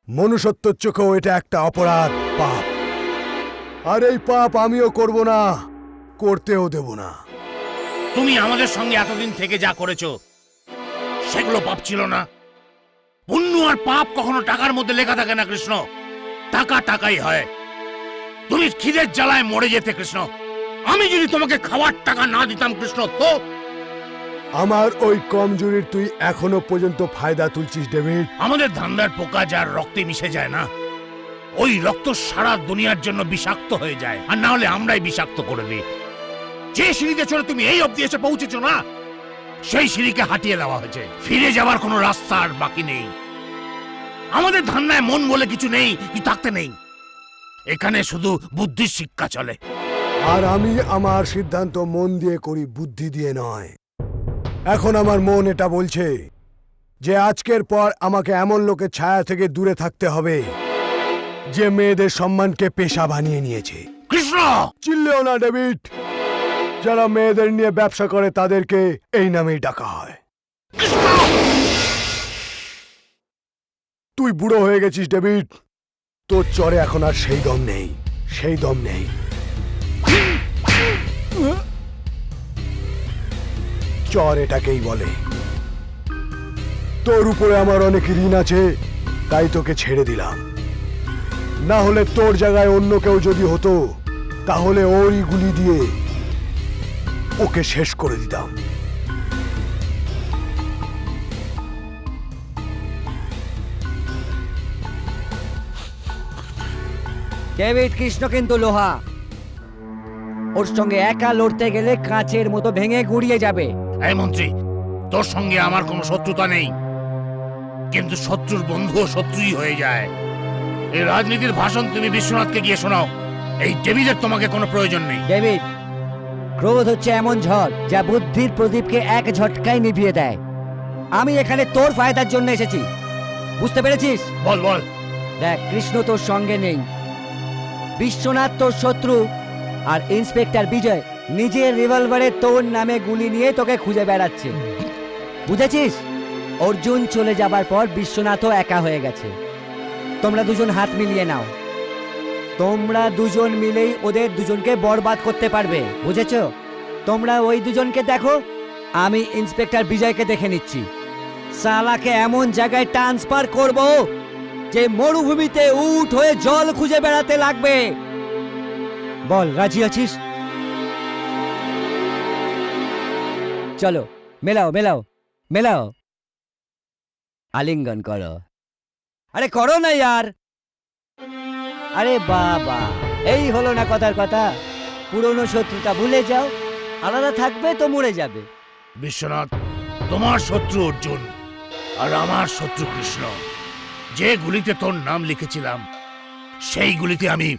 মনুষ্যত্বের চোখেও এটা একটা অপরাধ, পাপ। আর এই পাপ আমিও করব না, করতেও দেব না। তুমি আমাদের সঙ্গে এতদিন থেকে যা করেছো সেগুলো পাপ ছিল না? পুণ্য আর পাপ কখনো টাকার মধ্যে লেখা থাকে না কৃষ্ণ, টাকা টাকাই হয়। তুমি খিদের জ্বালায় মরে যেতে কৃষ্ণ, আমি যদি তোমাকে খাওয়ার টাকা না দিতাম কৃষ্ণ, তো আমার ওই কমজোরির তুই এখনো পর্যন্ত ফায়দা তুলছিস ডেভিড। আমাদের ধান্দার পোকা যার রক্তে মিশে যায় না, ওই রক্ত সারা দুনিয়ার জন্য বিষাক্ত হয়ে যায়, আর না হলে আমরাই বিষাক্ত করে দিই। যে সিঁড়িতে চড়ে তুমি এই অবধি এসে পৌঁছেছো না, সেই সিঁড়িকে হাটিয়ে দেওয়া হয়েছে, ফিরে যাবার কোনো রাস্তা আর বাকি নেই। আমাদের ধান্দায় মন বলে কিছু নেই, কি থাকতে নেই। এখানে শুধু বুদ্ধির শিক্ষা চলে। আর আমি আমার সিদ্ধান্ত মন দিয়ে করি, বুদ্ধি দিয়ে নয়। এখন আমার মন এটা বলছে যে আজকের পর আমাকে এমন লোকের ছায়া থেকে দূরে থাকতে হবে যে মেয়েদের সম্মানকে পেশা বানিয়ে নিয়েছে। কৃষ্ণ, চিল্লেও না ডেভিড, যারা মেয়েদের নিয়ে ব্যবসা করে তাদেরকে এই নামেই ডাকা হয়। তুই বুড়ো হয়ে গেছিস ডেভিড, তোর চরে এখন আর সেই দম নেই, সেই দম নেই। চর এটাকেই বলে। তোর উপরে আমার অনেক ঋণ আছে, তাই তোকে ছেড়ে দিলাম। না হলে তোর জায়গায় অন্য কেউ যদি হতো, তাহলে ওরই গুলি দিয়ে ওকে শেষ করে দিতাম। ডেভিড কৃষ্ণ কিন্তু লোহা, ওর সঙ্গে একা লড়তে গেলে কাঁচের মতো ভেঙে গুড়িয়ে যাবে। এই মন্ত্রী, তোর সঙ্গে আমার কোনো শত্রুতা নেই, কিন্তু শত্রুর বন্ধুও শত্রুই হয়ে যায়। এই রাজনীতির ভাষণ তুমি বিশ্বনাথকে গিয়ে শোনাও, এই ডেভিডের তোমাকে কোনো প্রয়োজন নেই। ডেভিড, ক্রোধ হচ্ছে এমন ঝড় যা বুদ্ধির প্রদীপকে এক ঝটকায় নিভিয়ে দেয়। আমি এখানে তোর ফায়দার জন্য এসেছি, বুঝতে পেরেছিস? বল বল। দেখ, কৃষ্ণ তোর সঙ্গে নেই, বিশ্বনাথ তোর শত্রু, আর ইন্সপেক্টর বিজয় নিজের রিভলভারে তোর নামে গুলি নিয়ে তোকে খুঁজে বেড়াচ্ছে, বুঝেছিস? অর্জুন চলে যাবার পর বিশ্বনাথও একা হয়ে গেছে। তোমরা দুজন হাত মিলিয়ে নাও, তোমরা দুজন মিলেই ওদের দুজনকে বরবাদ করতে পারবে, বুঝেছো? তোমরা ওই দুজনকে দেখো, আমি ইন্সপেক্টর বিজয়কে দেখে নিচ্ছি। সালাকে এমন জায়গায় ট্রান্সফার করব যে মরুভূমিতে উট হয়ে জল খুঁজে বেড়াতে লাগবে। বল, রাজি আছিস? চলো, মেলাও মেলাও মেলাও, আলিঙ্গন করো। আরে করো না ইয়ার। আরে বাবা, এই হলো না কথার কথা। পুরনো শত্রুতা ভুলে যাও, আলাদা থাকবে তো মরে যাবে। বিশ্বনাথ, তোমার শত্রু অর্জুন আর আমার শত্রু কৃষ্ণ। যে গুলিতে তোর নাম লিখেছিলাম সেই গুলিতে আমি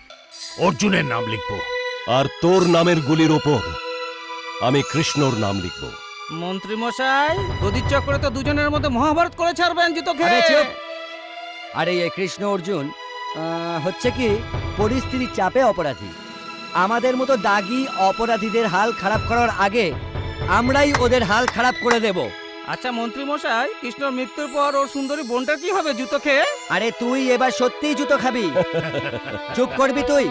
অর্জুনের নাম লিখব, আর তোর নামের গুলির ওপর আমি কৃষ্ণর নাম লিখব। মন্ত্রী মশাই, গদির চক্রে তো দুজনের মধ্যে মহাভারত করে ছাড়বেন জুতো আরে খেয়ে। চুপ! আরে এই কৃষ্ণ অর্জুন হচ্ছে কি পরিস্থিতির চাপে অপরাধী। আমাদের মতো দাগি অপরাধীদের হাল খারাপ করার আগে আমরাই ওদের হাল খারাপ করে দেব। আচ্ছা মন্ত্রী মশাই, কৃষ্ণর মৃত্যুর পর ওর সুন্দরী বোনটার কি হবে জুতো খেয়ে? আরে তুই এবার সত্যিই জুতো খাবি। চুপ করবি তুই?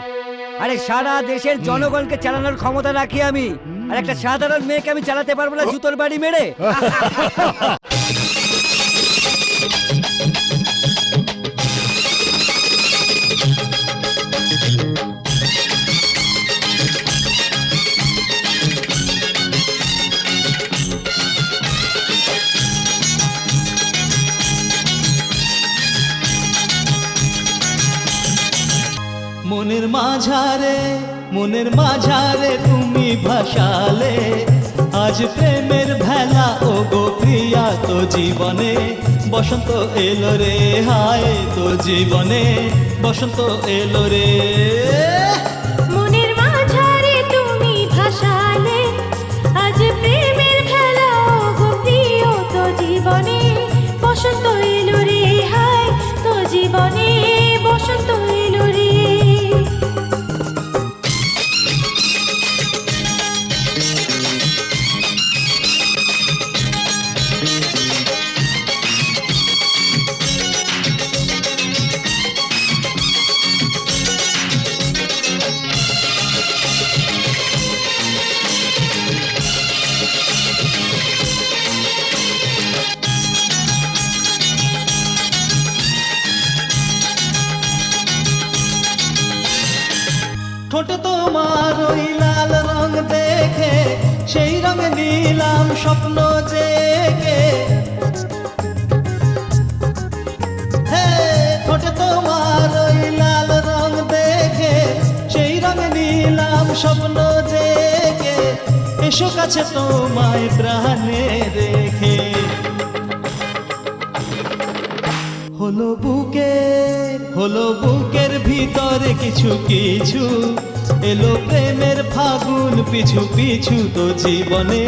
আরে সারা দেশের জনগণকে চালানোর ক্ষমতা রাখি আমি, আর একটা সাধারণ মেয়েকে আমি চালাতে পারবো না জুতোর বাড়ি মেরে? মনের মাঝারে তুমি ভাসালে আজ প্রেমের ভেলা ও গো প্রিয়া তো জীবনে বসন্ত এলো রে হায় তো জীবনে বসন্ত এলো রে মনের মাঝারে তুমি ভাসালে আজ প্রেমের খেলা গো প্রিয় তো জীবনে বসন্ত এলো রে হায় তো জীবনে বসন্ত এলো রে ঠোঁটে তোমার ওই লাল রং দেখে সেই রঙে নিলাম স্বপ্ন জেগে হে ঠোঁটে তোমার ওই লাল রং দেখে সেই রঙে নিলাম স্বপ্ন জেগে এসো কাছে তোমায় প্রাণে রেখে হলো বুকের ভিতরে কিছু কিছু এলো প্রেমের ফাগুন পিছু পিছু তো জীবনে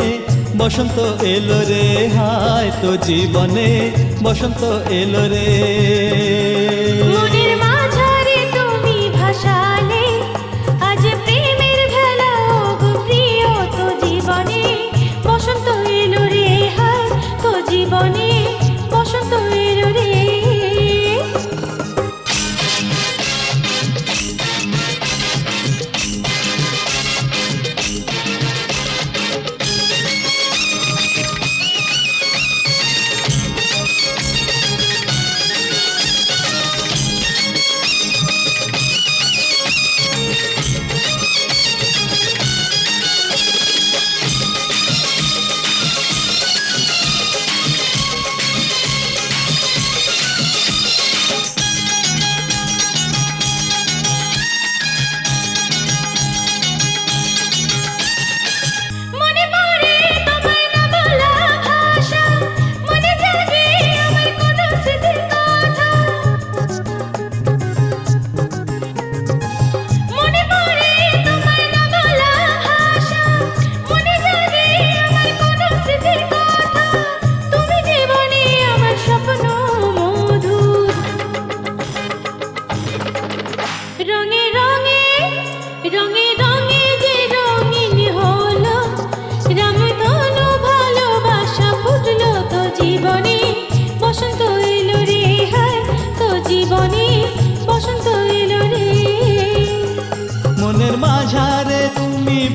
বসন্ত এলো রে হায় তো জীবনে বসন্ত এলো রে মনের মাঝারে তুমি ভাসালে আজ প্রেমের ভেলা গো প্রিয় তো জীবনে বসন্ত এলো রে হায় তো জীবনে বসন্ত এলো রে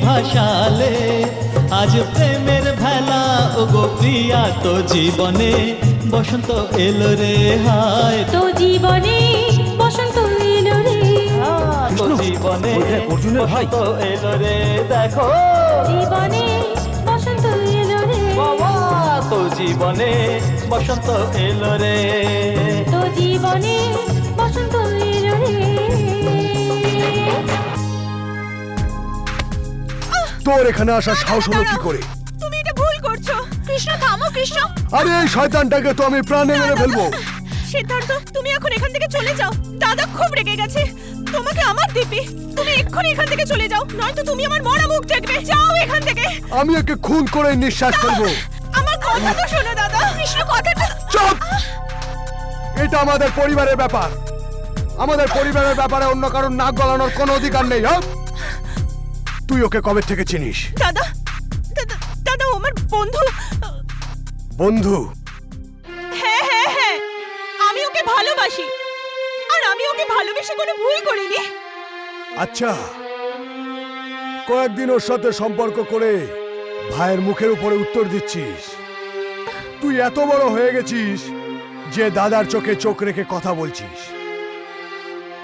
ভাসালে আজ প্রেমের ভেলা ও গো প্রিয়া তো জীবনে বসন্ত এলো রে হায় তো জীবনে বসন্ত এলো রে তো জীবনে অর্জুনের ভাই তো এলো রে দেখো জীবনে বসন্ত এলো রে বাবা তো জীবনে বসন্ত এলো রে তো জীবনে বসন্ত এলো রে তোর এখানে আসার সাহস হলো কি করে? তুমি এটা ভুল করছো কৃষ্ণ থামো কৃষ্ণ আরে এই শয়তানটাকে তো আমি প্রাণে মেরে ফেলবো। সিদ্ধার্থ তুমি এখন এখান থেকে চলে যাও দাদা খুব রেগে গেছে তোমাকে আমার দিবি তুমি এক্ষুনি এখান থেকে চলে যাও নয়তো তুমি আমার মরা মুখ দেখবে যাও এখান থেকে আমি ওকে খুন করে নিঃশ্বাস ফেলবো। আমার কথা তো শোনো দাদা কৃষ্ণ কথাটা চুপ! এটা আমাদের পরিবারের ব্যাপার। আমাদের পরিবারের ব্যাপারে অন্য কারোর নাক গলানোর কোনো অধিকার নেই। হ্যাঁ, তুই ওকে কবে থেকে চিনিস? দাদা দাদা দাদা ও আমার বন্ধু বন্ধু? হ্যাঁ হ্যাঁ হ্যাঁ আমি ওকে ভালোবাসি আর আমি ওকে ভালোবেসে কোনো ভুল করিনি। আচ্ছা, কয়েকদিন ওর সাথে সম্পর্ক করে ভাইয়ের মুখের উপরে উত্তর দিচ্ছিস। তুই এত বড় হয়ে গেছিস যে দাদার চোখে চোখ রেখে কথা বলছিস।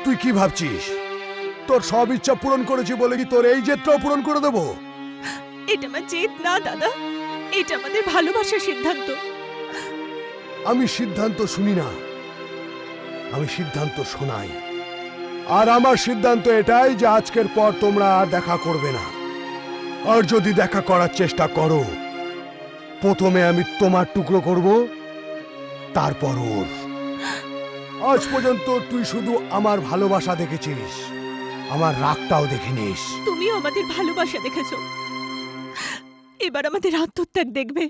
তুই কি ভাবছিস তোর সব ইচ্ছা পূরণ করেছি বলে কি তোর এই জেদটাও পূরণ করে দেবো? এটা আমার জেদ না দাদা, এটা আমাদের ভালোবাসার সিদ্ধান্ত। আমি সিদ্ধান্ত শুনি না, আমি সিদ্ধান্ত শোনাই। আর আমার সিদ্ধান্ত এটাই যে আজকের পর তোমরা আর দেখা করবে না। আর যদি দেখা করার চেষ্টা করো, প্রথমে আমি তোমার টুকরো করব, তারপর ওর। আজ পর্যন্ত তুই শুধু আমার ভালোবাসা দেখেছিস, আমার রাগটাও দেখে নিস। তুমিও আমাদের ভালোবাসা দেখেছো, এবার আমাদের আত্মত্যাগ দেখবে।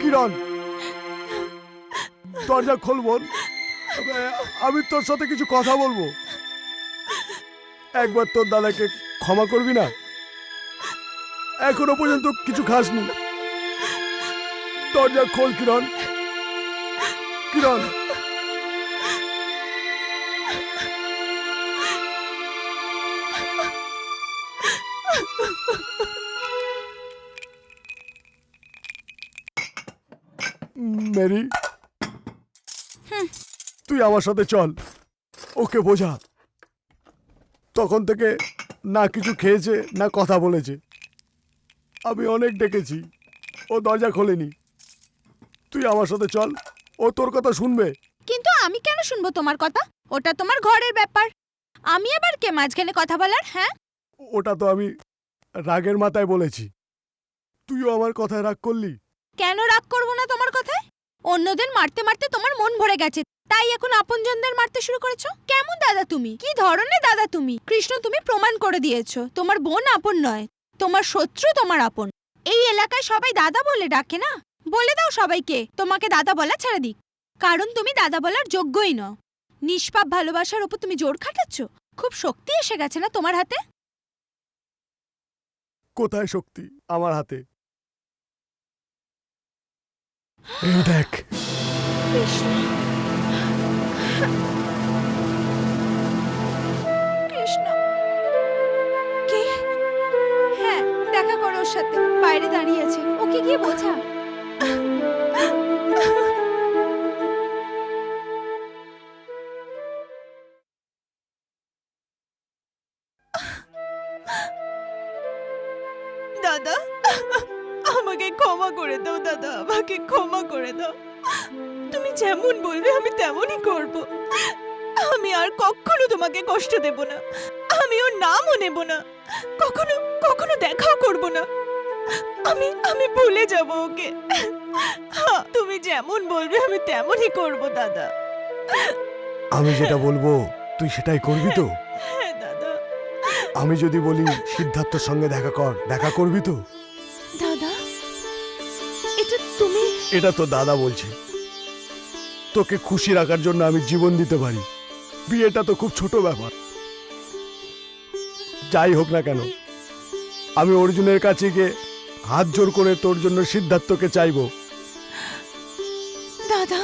কিরণ, দরজা খোল বোন, আমি তোর সাথে কিছু কথা বলবো। একবার তোর দাদাকে ক্ষমা করবি না? এখনো পর্যন্ত কিছু খাসনি। দরজা খোল কিরণ, কিরণ। মেরি, তুই আমার সাথে চল, ওকে বোঝা। তখন থেকে না কিছু খেয়েছে না কথা বলেছে। আমি অনেক ডেকেছি, ও দরজা খোলেনি। তুই আমার সাথে চল, ও তোর কথা শুনবে। কিন্তু আমি কেন শুনবো তোমার কথা? ওটা তোমার ঘরের ব্যাপার, আমি আবার কে মাঝখানে কথা বলার? হ্যাঁ, ওটা তো আমি রাগের মাথায় বলেছি, তুইও আমার কথায় রাগ করলি। কেন রাগ করবো না তোমার কথায়? অন্যদের মারতে মারতে তোমার মন ভরে গেছে, তাই এখন আপনজনদের মারতে শুরু করেছো। কেমন দাদা তুমি? কি ধরনের দাদা তুমি? কৃষ্ণ, তুমি প্রমাণ করে দিয়েছো তোমার বোন আপন নয়, তোমার শত্রু তোমার আপন। এই এলাকায় সবাই দাদা বলে ডাকে না? বলে দাও সবাইকে তোমাকে দাদা বলা ছেড়ে দিক, কারণ তুমি দাদা বলার যোগ্যই নও। নিষ্পাপ ভালোবাসার উপর তুমি জোর খাটাচ্ছ। খুব শক্তি এসে গেছে না তোমার হাতে? কোথায় শক্তি আমার হাতে? এই দেখ। কৃষ্ণ, কৃষ্ণ, কে? হ্যাঁ, দেখা করো ওর সাথে, বাইরে দাঁড়িয়ে আছে, ওকে গিয়ে বোঝা। দাদা, আমাকে ক্ষমা করে দাও দাদা, আমাকে ক্ষমা করে দাও। তুমি যেমন বলবে আমি তেমনই করব। আমি আর কখনো তোমাকে কষ্ট দেব না, আমি ওর নামও নেব না, কখনো কখনো দেখাও করব না। আমি ভুলে যাব ওকে। হ্যাঁ, তুমি যেমন বলবে আমি তেমনই করব দাদা। আমি যেটা বলবো তুই সেটাই করবি তো? হ্যাঁ দাদা। আমি যদি বলি সিদ্ধার্থর সঙ্গে দেখা কর, দেখা করবি তো? দাদা, এটা তুমি? এটা তো দাদা বলছে, তোকে খুশি রাখার জন্য আমি জীবন দিতে পারি। বিয়েটা তো খুব ছোট ব্যাপার। যাই হোক না কেন, আমি অর্জুনের কাছে গিয়ে হাত জোর করে তোর জন্য সিদ্ধার্থকে চাইবো। দাদা,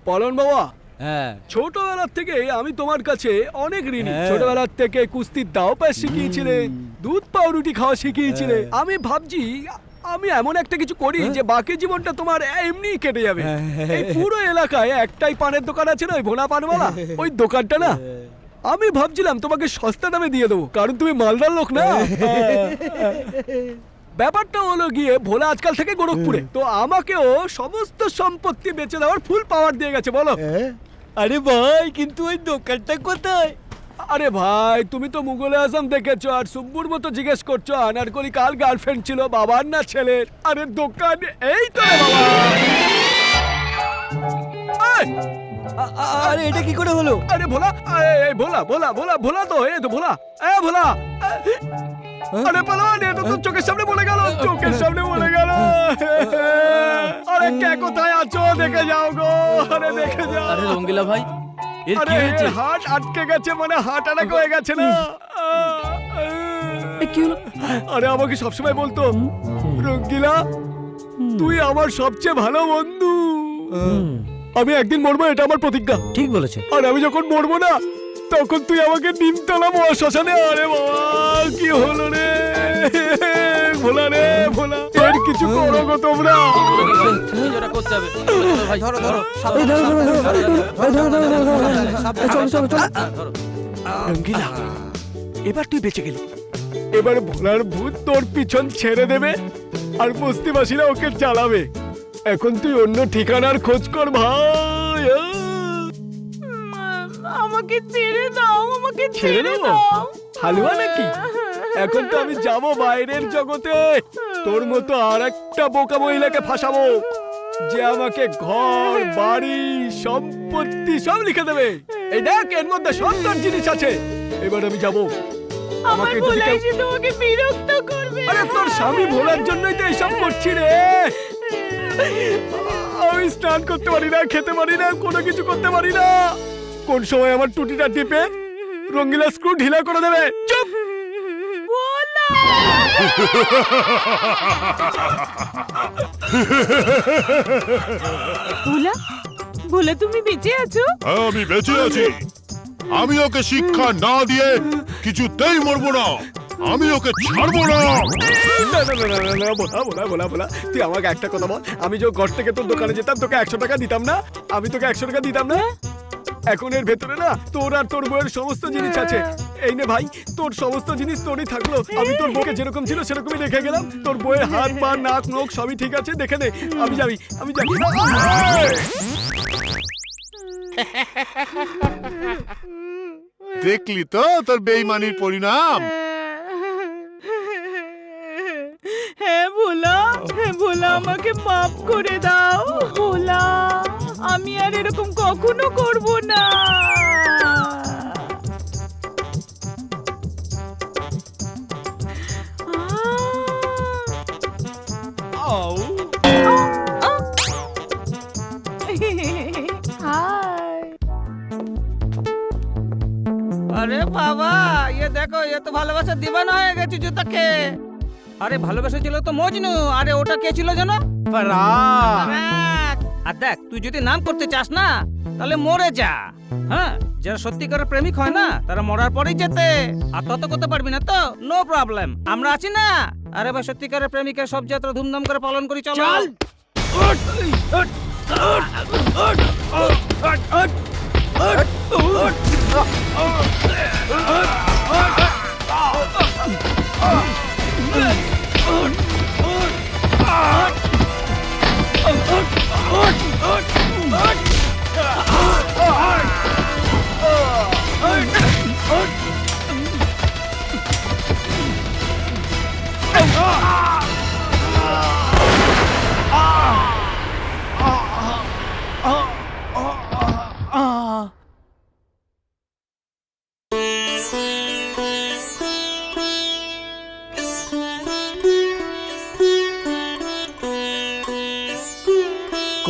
পলন বাবা, হ্যাঁ, ছোটবেলার থেকে আমি তোমার কাছে অনেক ঋণী। হ্যাঁ। ছোটবেলার থেকে কুস্তির দাও প্যাচ শিখিয়েছিলে, দুধ পাউরুটি খাওয়া শিখিয়েছিলে। আমি ভাবছি আমি এমন একটা কিছু করি যে বাকি জীবনটা তোমার এমনি কেটে যাবে। এই পুরো এলাকায় একটাই পানের দোকান আছে না, ওই ভোনা পানওয়ালা, ওই দোকানটা না, আমি ভাবছিলাম তোমাকে সস্তা দামে দিয়ে দেবো, কারণ তুমি মালদার লোক না। ব্যাপারটা হলো গিয়ে ভোলা আজকাল থেকে গোরখপুরে, তো আমাকেও সমস্ত সম্পত্তি বেচে দেওয়ার ফুল পাওয়ার দিয়ে গেছে। বলো। আরে ভাই, কিন্তু ওই দোকানটা কোথায়? আরে ভাই, তুমি তো মুঘল আজম দেখেছো আর সুব্বুর মতো জিজ্ঞেস করছো আনারকলি কার গার্লফ্রেন্ড ছিল, বাবার না ছেলের? আরে দোকান এই তো রে বাবা। এই, আরে এটা কি করে হলো? আরে ভোলা, ভোলা ভোলা ভোলা ভোলা তো, এই তো ভোলা, ভোলা। আরে পালোয়ান, এটা তো চোখের সামনে বলে গেল, চোখের সামনে বলে গেল। আরে কে কোথায় আছো? দেখে যাও গো, আরে দেখে যাও। আরে রঙ্গিলা ভাই, এর কি আরে হয়েছে? হার্ট আটকে গেছে, মানে হার্ট অ্যাটাক হয়ে গেছে না? কি হলো? আরে আমাকে সবসময় বলতো, রঙ্গিলা তুই আমার সবচেয়ে ভালো বন্ধু। আমি একদিন মরবো, এটা আমার প্রতিজ্ঞা। ঠিক বলেছে। আর আমি যখন মরবো না, তখন তুই আমাকে নিমতলা মহাশ্মশানে। আরে বাবা, কি হলো রে ভোলা রে ভোলা, এর কিছু করো গো তোমরা। নিজেরা করতে হবে ভাই। ধরো ধরো রঙ্গিলা, এবার তুই বেঁচে গেলি। এবার ভোলার ভূত তোর পিছন ছেড়ে দেবে, আর বস্তিবাসীরা ওকে জ্বালাবে। এখন তুই অন্য ঠিকানার খোঁজ কর ভাই। আমাকে ছেড়ে দাও, আমাকে ছেড়ে ছেড়ে দেবো? দাও। হালুয়া নাকি? এখন তো আমি যাব বাইরের জগতে, তোর মতো আর একটা বোকা মহিলাকে ফাঁসাবো, যে আমাকে ঘর বাড়ি সম্পত্তি সব লিখে দেবে। এই দেখ, এর মধ্যে সুন্দর জিনিস আছে। এবার আমি যাব। আমার যদি ভোলাই কেউ- সে তোমাকে বিরক্ত করবে। আরে তোর স্বামী ভোলার জন্যই তো এইসব করছি রে। আমি স্নান করতে পারি না, খেতে পারি না, কোনো কিছু করতে পারি না। কোন সময় আমার টুটিটা টিপে রঙ্গিলা স্ক্রু ঢিলা করে দেবে। চুপ। ভোলা, ভোলা তুমি বেঁচে আছো? হ্যাঁ, আমি বেঁচে আছি। আমি ওকে শিক্ষা না দিয়ে কিছুতেই মরবো না। আমি ওকে ছাড়বো না। বলা তুই আমাকে একটা কথা বল, আমি যে ঘর থেকে তোর দোকানে যেতাম, তোকে 100 টাকা দিতাম না? আমি তোকে 100 টাকা দিতাম না? এখন এর ভেতরে না তোর আর তোর বউয়ের সমস্ত জিনিস আছে। এই নে ভাই, তোর সমস্ত জিনিস তোরই থাকলো। আমি তোর বউকে যেরকম ছিল সেরকমই রেখে গেলাম। তোর বউয়ের হাত পা নাক মুখ সবই ঠিক আছে, দেখে নে। আমি যাবি। দেখলি তো তোর বেইমানির পরিণাম। হ্যাঁ ভোলা, হ্যাঁ ভোলা, আমাকে মাফ করে দাও ভোলা। আমি আর এরকম কখনো করব না। আরে বাবা, ये देखो, ये तो ভালোবাসা দিবানা হয়ে গেছে জুতাকে। আরে ভালোবাসা ছিল তো মজনু, আরে ওটা কে ছিল জানো? ফারাক। আর দেখ, তুই যদি নাম করতে চাস না, তাহলে মরে যা। হ্যাঁ, যারা সত্যিকারের প্রেমিক হয় না, তারা মরার পরেই যেতে। আর তত করতে পারবি না তো নো প্রবলেম, আমরা আছি না। আরে ভাই, সত্যিকারের প্রেমিকের সব যাত্রা ধুমধাম করে পালন করি, চলো।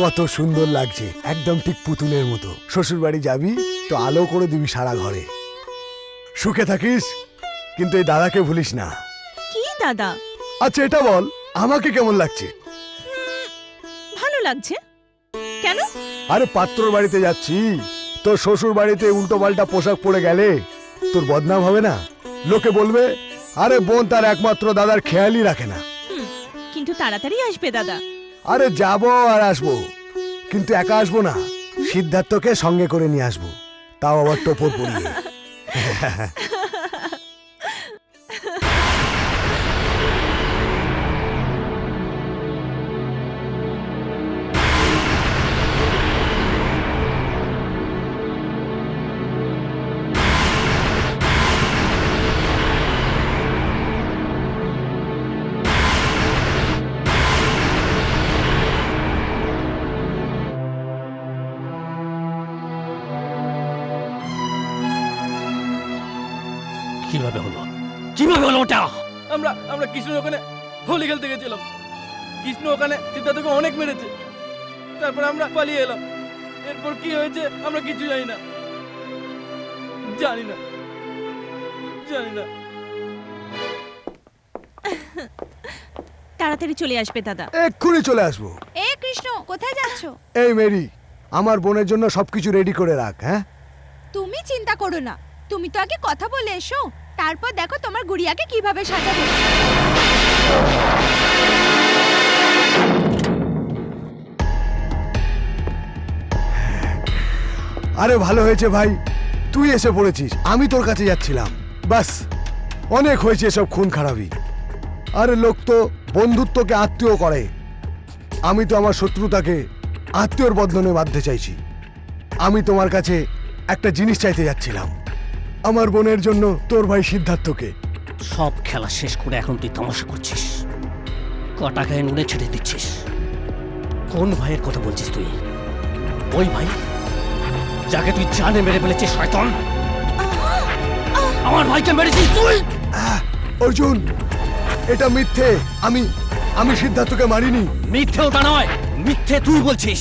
কত সুন্দর লাগছে, একদম ঠিক পুতুলের মতো। শ্বশুর বাড়ি যাবি তো আলো করে দিবি সারা ঘরে। সুখে থাকিস, কিন্তু এই দাদাকে ভুলিস না। কি দাদা? আচ্ছা এটা বল, আমাকে কেমন লাগছে? ভালো লাগছে। কেন? আরে পাত্রর বাড়িতে যাচ্ছি, তোর শ্বশুর বাড়িতে উল্টো পাল্টা পোশাক পরে গেলে তোর বদনাম হবে না? লোকে বলবে আরে বোন তার একমাত্র দাদার খেয়ালই রাখে না। কিন্তু তাড়াতাড়ি আসবে দাদা। আরে যাবো আর আসবো, কিন্তু একা আসবো না, সিদ্ধার্থকে সঙ্গে করে নিয়ে আসবো, তাও আবার টোপর পরিয়ে। কিভাবে হলো? কিভাবে হলো ওটা? আমরা কৃষ্ণ ওখানে হোলি খেলতে গেছিলাম। কৃষ্ণ ওখানে সিদ্ধার্থকে অনেক মেরেছে। তারপর আমরা পালিয়ে এলাম। এরপর কি হয়েছে আমরা কিছু জানি না। জানি না। তাড়াতাড়ি চলে আসবে দাদা। এক্ষুনি চলে আসবো। এ কৃষ্ণ, কোথায় যাচ্ছ? এই মেরি, আমার বোনের জন্য সবকিছু রেডি করে রাখ। হ্যাঁ, তুমি চিন্তা করো না, তুমি তো আগে কথা বলে এসো, তারপর দেখো তোমার গুড়িয়াকে কিভাবে সাজাবো। আরে ভালো হয়েছে ভাই, তুই এসে পড়েছিস। আমি তোর কাছে যাচ্ছিলাম। বাস, অনেক হয়েছে এসব খুন খারাপি। আরে লোক তো বন্ধুত্বকে আত্মীয় করে, আমি তো আমার শত্রুতাকে আত্মীয়র বন্ধনে বাঁধতে চাইছি। আমি তোমার কাছে একটা জিনিস চাইতে যাচ্ছিলাম, আমার বোনের জন্য তোর ভাই সিদ্ধার্থকে। সব খেলা শেষ করে এখন তুই তামাশা করছিস, কটা গায়ে নুনে ছেড়ে দিচ্ছিস। কোন ভাইয়ের কথা বলছিস তুই? ওই ভাই যাকে তুই জানে মেরে ফেলেছিস শয়তান। আমার ভাইকে মেরেছিস তুই। অর্জুন, এটা মিথ্যে। আমি সিদ্ধার্থকে মারিনি। মিথ্যে ওটা নয়, মিথ্যে তুই বলছিস।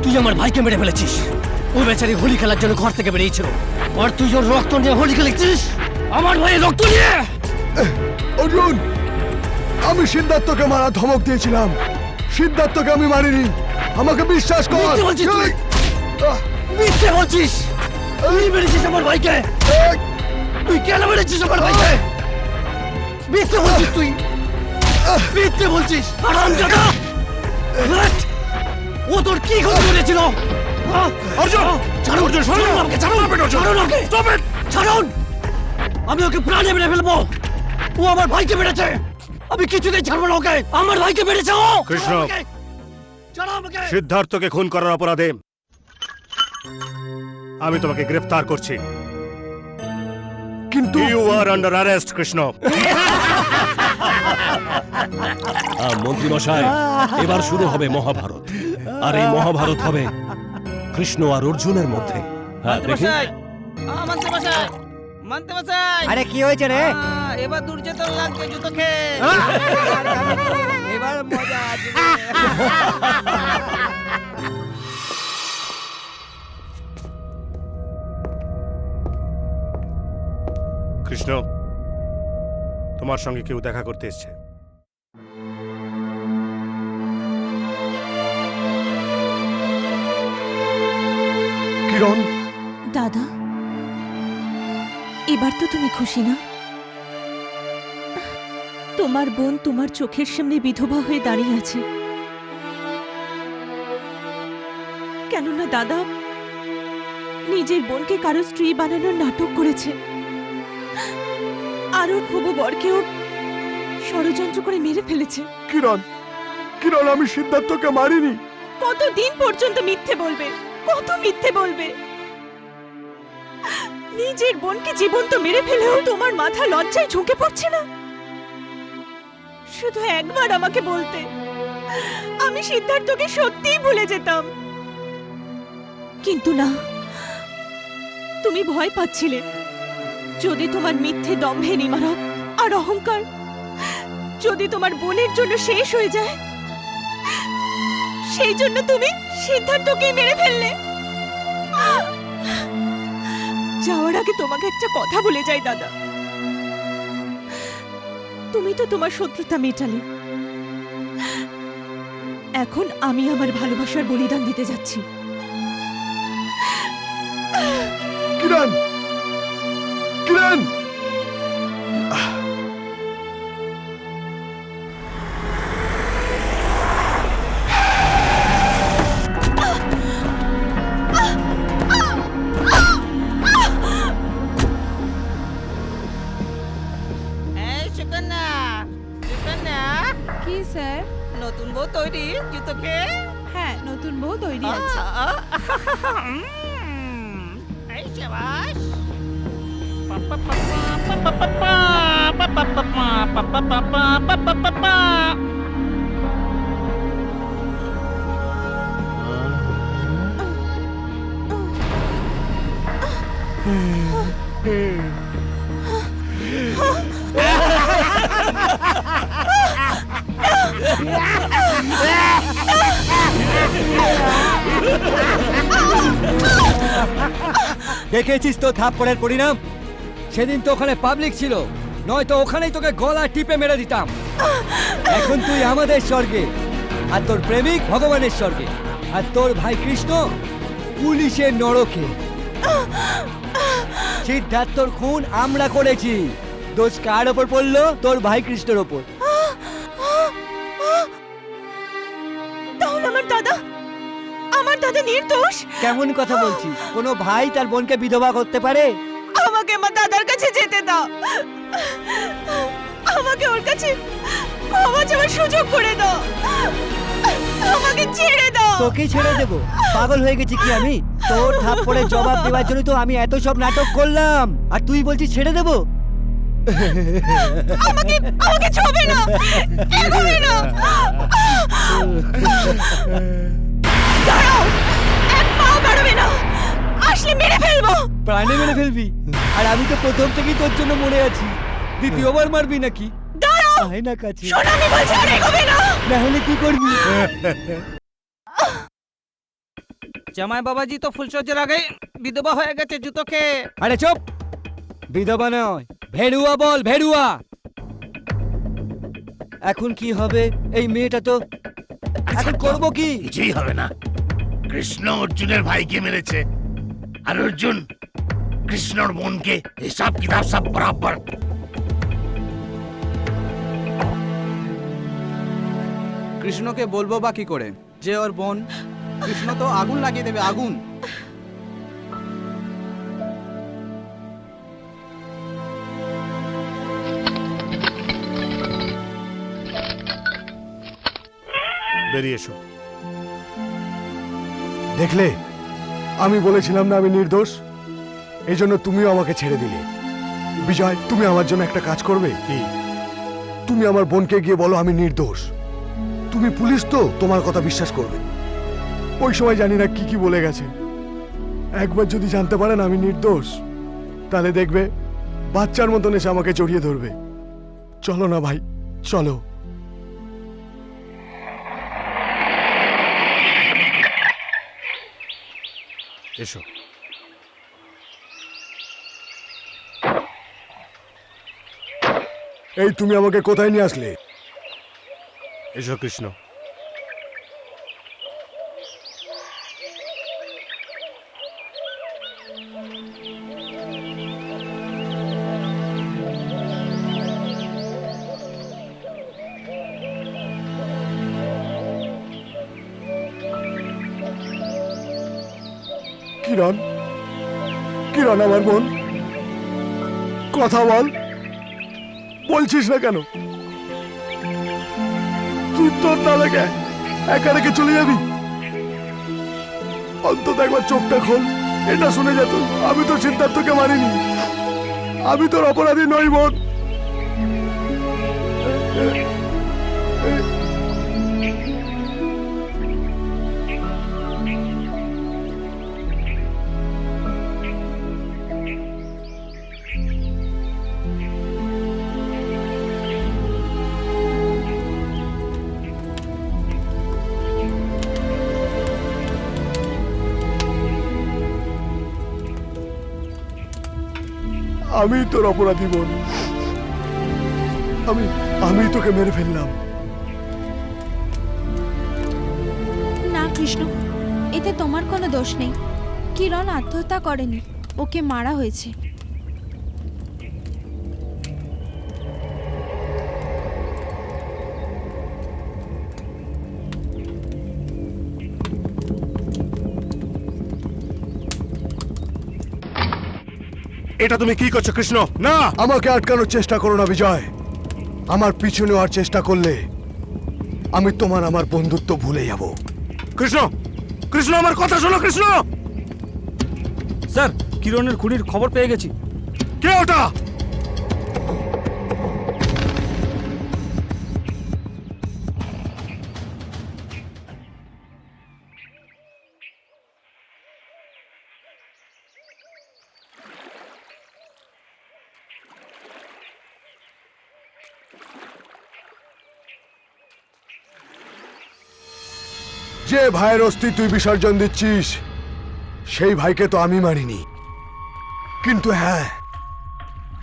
তুই আমার ভাইকে মেরে ফেলেছিস। ও বেচারি হোলি খেলার জন্য ঘর থেকে বেরিয়েছিল, আর তুই ওর রক্ত নিয়ে হোলি খেলেছিস। আমার ভাইয়ের রক্ত নিয়ে। অর্জুন, আমি সিদ্ধার্থকে মারা ধমক দিয়েছিলাম, সিদ্ধার্থকে আমি মারিনি। আমাকে বিশ্বাস কর। মিথ্যে বলছিস তুই। মিথ্যে বলছিস। তুই মেরেছিস আমার ভাইকে। তুই কেন মেরেছিস আমার ভাইকে? মিথ্যে বলছিস তুই। মিথ্যে বলছিস হারামজাদা। ও তোর কি ক্ষতি করেছিল? অর্জুন, ছাড়ুন, অর্জুন, ছাড়ুন আমাকে, ছাড়ুন, ছাড়ুন ওকে, ছাড়ুন। আমি ওকে প্রাণে মেরে ফেলবো। ও আমার ভাইকে মেরেছে, আমি কিছুতেই ছাড়বো না ওকে। আমার ভাইকে মেরেছে ও। কৃষ্ণ, ছাড়ো আমাকে। সিদ্ধার্থকে খুন করার অপরাধে আমি তোমাকে গ্রেফতার করছি। কিন্তু you are under arrest Krishna. মন্ত্রী মশাই, এবার শুরু হবে মহাভারত। আর এই মহাভারত হবে কৃষ্ণ আর অর্জুনের মধ্যে। হ্যাঁ, দেখি। মানতে মশাই। আরে কি হয়েছে রে? এবার দুর্যোধন লাগছে জুতো খেয়ে। এবার মজা আছে। কৃষ্ণ, তোমার সঙ্গে কেউ দেখা করতে এসেছে। কিরণ, দাদা, এবার তো তুমি খুশি না? তোমার বোন তোমার চোখের সামনে বিধবা হয়ে দাঁড়িয়ে আছে। কেননা দাদা নিজের বোনকে কারো স্ত্রী বানানোর নাটক করেছে, আর ওর হবু বরকেও ষড়যন্ত্র করে মেরে ফেলেছে। কিরণ, আমি সিদ্ধার্থকে মারিনি। কতদিন পর্যন্ত মিথ্যে বলবে? কত মিথ্যে বলবে? নিজের বোনকে জীবন্ত মেরে ফেলেও তোমার মাথা লজ্জায় ঝুঁকে পড়ছে না? শুধু একবার আমাকে বলতে, আমি সিদ্ধার্থকে সত্যিই ভুলে যেতাম। কিন্তু না, তুমি ভয় পাচ্ছিলে যদি তোমার মিথ্যে দম্ভের ইমারত আর অহংকার যদি তোমার বোনের জন্য শেষ হয়ে যায়, সেই জন্য তুমি সিদ্ধার্থকে মেরে ফেললে। যাওয়ার আগে তোমাকে একটা কথা বলে যাই দাদা, তুমি তো তোমার শত্রুতা মেটালে, এখন আমি আমার ভালোবাসার বলিদান দিতে যাচ্ছি। কিরণ, কি স্যার? নতুন বউ তৈরি জুতোকে? হ্যাঁ, নতুন বউ তৈরি আছে। এই শাবাশ। দেখেছিস তো থাপ্পড়ের পরিণাম? সেদিন তো ওখানে পাবলিক ছিল, নয়তো ওখানেই তোকে গলা টিপে মেরে দিতাম। এখন তুই আমাদের স্বর্গে, আর তোর প্রেমিক ভগবানের স্বর্গে, আর তোর ভাই কৃষ্ণ পুলিশের নরকে। সিদ্ধার্থর খুন আমরা করেছি, দোষ কার ওপর পড়লো? তোর ভাই কৃষ্ণের ওপর। তাহলে আমার দাদা নির্দোষ? কেমন কথা বলছিস? কোনো ভাই তার বোনকে বিধবা করতে পারে? আমাকে আমার দাদার কাছে যেতে দাও, আমাকে ওর কাছে ক্ষমা চাওয়ার সুযোগ করে দাও, আমাকে ছেড়ে দাও। তোকে ছেড়ে দেবো? পাগল হয়ে গেছি কি আমি? তোর থাপ্পড়ের জবাব দেওয়ার জন্য তো আমি এত সব নাটক করলাম, আর তুই বলছিস ছেড়ে দেবো? আমাকে ছবে না, এগোবে না। দাঁড়াও, এক পাও বাড়বে না, আসলে মেরে ফেলবো। প্রাণে মেরে ফেলবি? আর আমি তো প্রথম থেকেই তোর জন্য মরে আছি, দ্বিতীয়বার মারবি নাকি? দাঁড়াও, আয় না কাছে। শোন, আমি বলছি আর এগোবে না। না হলে কি করবি? জামাই বাবাজি তো ফুলসজ্জার আগে বিধবা হয়ে গেছে জুতোকে। আরে চুপ, বিধবা নয়, ভেড়ুয়া বল, ভেড়ুয়া। এখন কি হবে? এই মেয়েটা তো এখন করবো কি? কিছুই হবে না। কৃষ্ণ অর্জুনের ভাইকে মেরেছে, আর অর্জুন কৃষ্ণর বোনকে। হিসাব কিতাব সব বরাবর। কৃষ্ণকে বলবো বা কি করে যে ওর বোন? কৃষ্ণ তো আগুন লাগিয়ে দেবে, আগুন। বেরিয়ে এসো। দেখলে, আমি বলেছিলাম না আমি নির্দোষ? এই জন্য তুমিও আমাকে ছেড়ে দিলে। বিজয়, তুমি আমার জন্য একটা কাজ করবে কি? তুমি আমার বোনকে গিয়ে বলো আমি নির্দোষ। তুমি পুলিশ তো, তোমার কথা বিশ্বাস করবে। ওই সময় জানি না কি কি বলে গেছে। একবার যদি জানতে পারেন আমি নির্দোষ, তাহলে দেখবে বাচ্চার মতন এসে আমাকে জড়িয়ে ধরবে। চলো না ভাই, চলো। এসো। এই তুমি আমাকে কোথায় নিয়ে আসলে? এসো কৃষ্ণ। কিরণ, কিরণ আমার বোন, কথা বল। বলছিস না কেন? তুই তোর দাদাকে একা রেখে চলে যাবি? অন্তত একবার চোখটা খোল, এটা শুনে যা তুই। আমি তো সিদ্ধার্থকে মারিনি, আমি তোর অপরাধী নই বোন। আমি তোর অপরাধী বোন, আমি তোকে মেরে ফেললাম। না কৃষ্ণ, এতে তোমার কোনো দোষ নেই। কিরণ আত্মহত্যা করেনি, ওকে মারা হয়েছে। এটা তুমি কি করছো কৃষ্ণ? না, আমাকে আটকানোর চেষ্টা করো না বিজয়। আমার পিছু নেওয়ার চেষ্টা করলে আমি তোমার আমার বন্ধুত্ব ভুলে যাব। কৃষ্ণ, কৃষ্ণ আমার কথা শোনো কৃষ্ণ। স্যার, কিরণের খুনির খবর পেয়ে গেছি। কে ওটা? যে ভাইয়ের অস্থি তুই বিসর্জন দিচ্ছিস সেই ভাইকে তো আমি মারিনি, কিন্তু হ্যাঁ,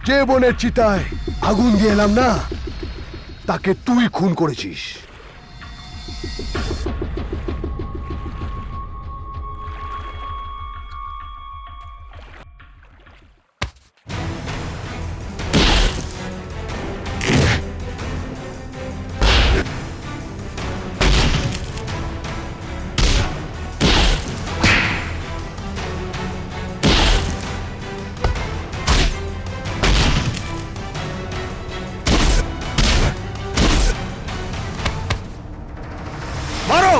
যে বোনের চিতায় আগুন দিয়ে এলাম না, তাকে তুই খুন করেছিস। মারো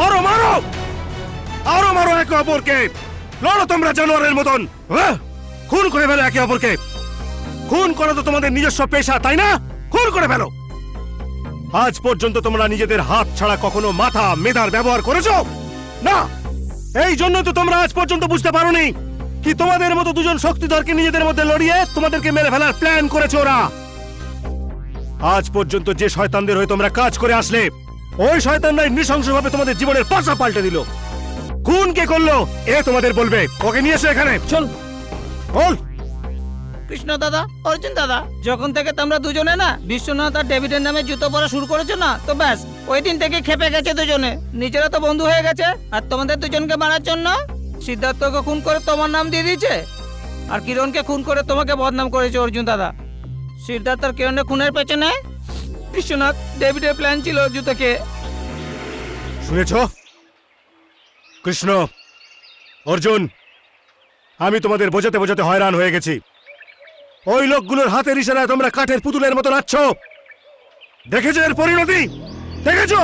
মারো মারো, আরো মারো একে অপরকে, লড়ো তোমরা জানোয়ারের মতন। খুন করে ফেলো একে অপরকে। খুন করা তো তোমাদের নিজস্ব পেশা, তাই না? খুন করে ফেলো। আজ পর্যন্ত তোমরা নিজেদের হাত ছাড়া কখনো মাথা মেধার ব্যবহার করেছো না। এই জন্য তো তোমরা আজ পর্যন্ত বুঝতে পারোনি কি তোমাদের মতো দুজন শক্তিধরকে নিজেদের মধ্যে লড়িয়ে তোমাদেরকে মেরে ফেলার প্ল্যান করেছে ওরা। আজ পর্যন্ত যে শয়তানদের হয়ে তোমরা কাজ করে আসলে, ওই শয়তানরাই নৃশংসভাবে তোমাদের জীবনের পাশা পাল্টে দিল। খুন কে করলো এ তোমাদের বলবে। ওকে নিয়ে এসো এখানে। চল বল। কৃষ্ণ দাদা, অর্জুন দাদা, যখন থেকে তোমরা দুজনে না বিশ্বনাথ আর ডেভিডের নামে জুতো পরা শুরু করেছো না, তো ব্যাস ওই দিন থেকে খেপে গেছে দুজনে। নিজেরা তো বন্ধু হয়ে গেছে, আর তোমাদের দুজনকে মারার জন্য সিদ্ধার্থকে খুন করে তোমার নাম দিয়ে দিয়েছে, আর কিরণকে খুন করে তোমাকে বদনাম করেছে অর্জুন দাদা। সিদ্ধার্থ আর কিরণের খুনের পেছনে বিশ্বনাথ ডেভিডের প্ল্যান ছিল জুতোকে। শুনেছ কৃষ্ণ, অর্জুন, আমি তোমাদের বোঝাতে বোঝাতে হয়রান হয়ে গেছি। ওই লোকগুলোর হাতের ইশারায় তোমরা কাঠের পুতুলের মতো নাচছ। দেখেছো এর পরিণতি? দেখেছো?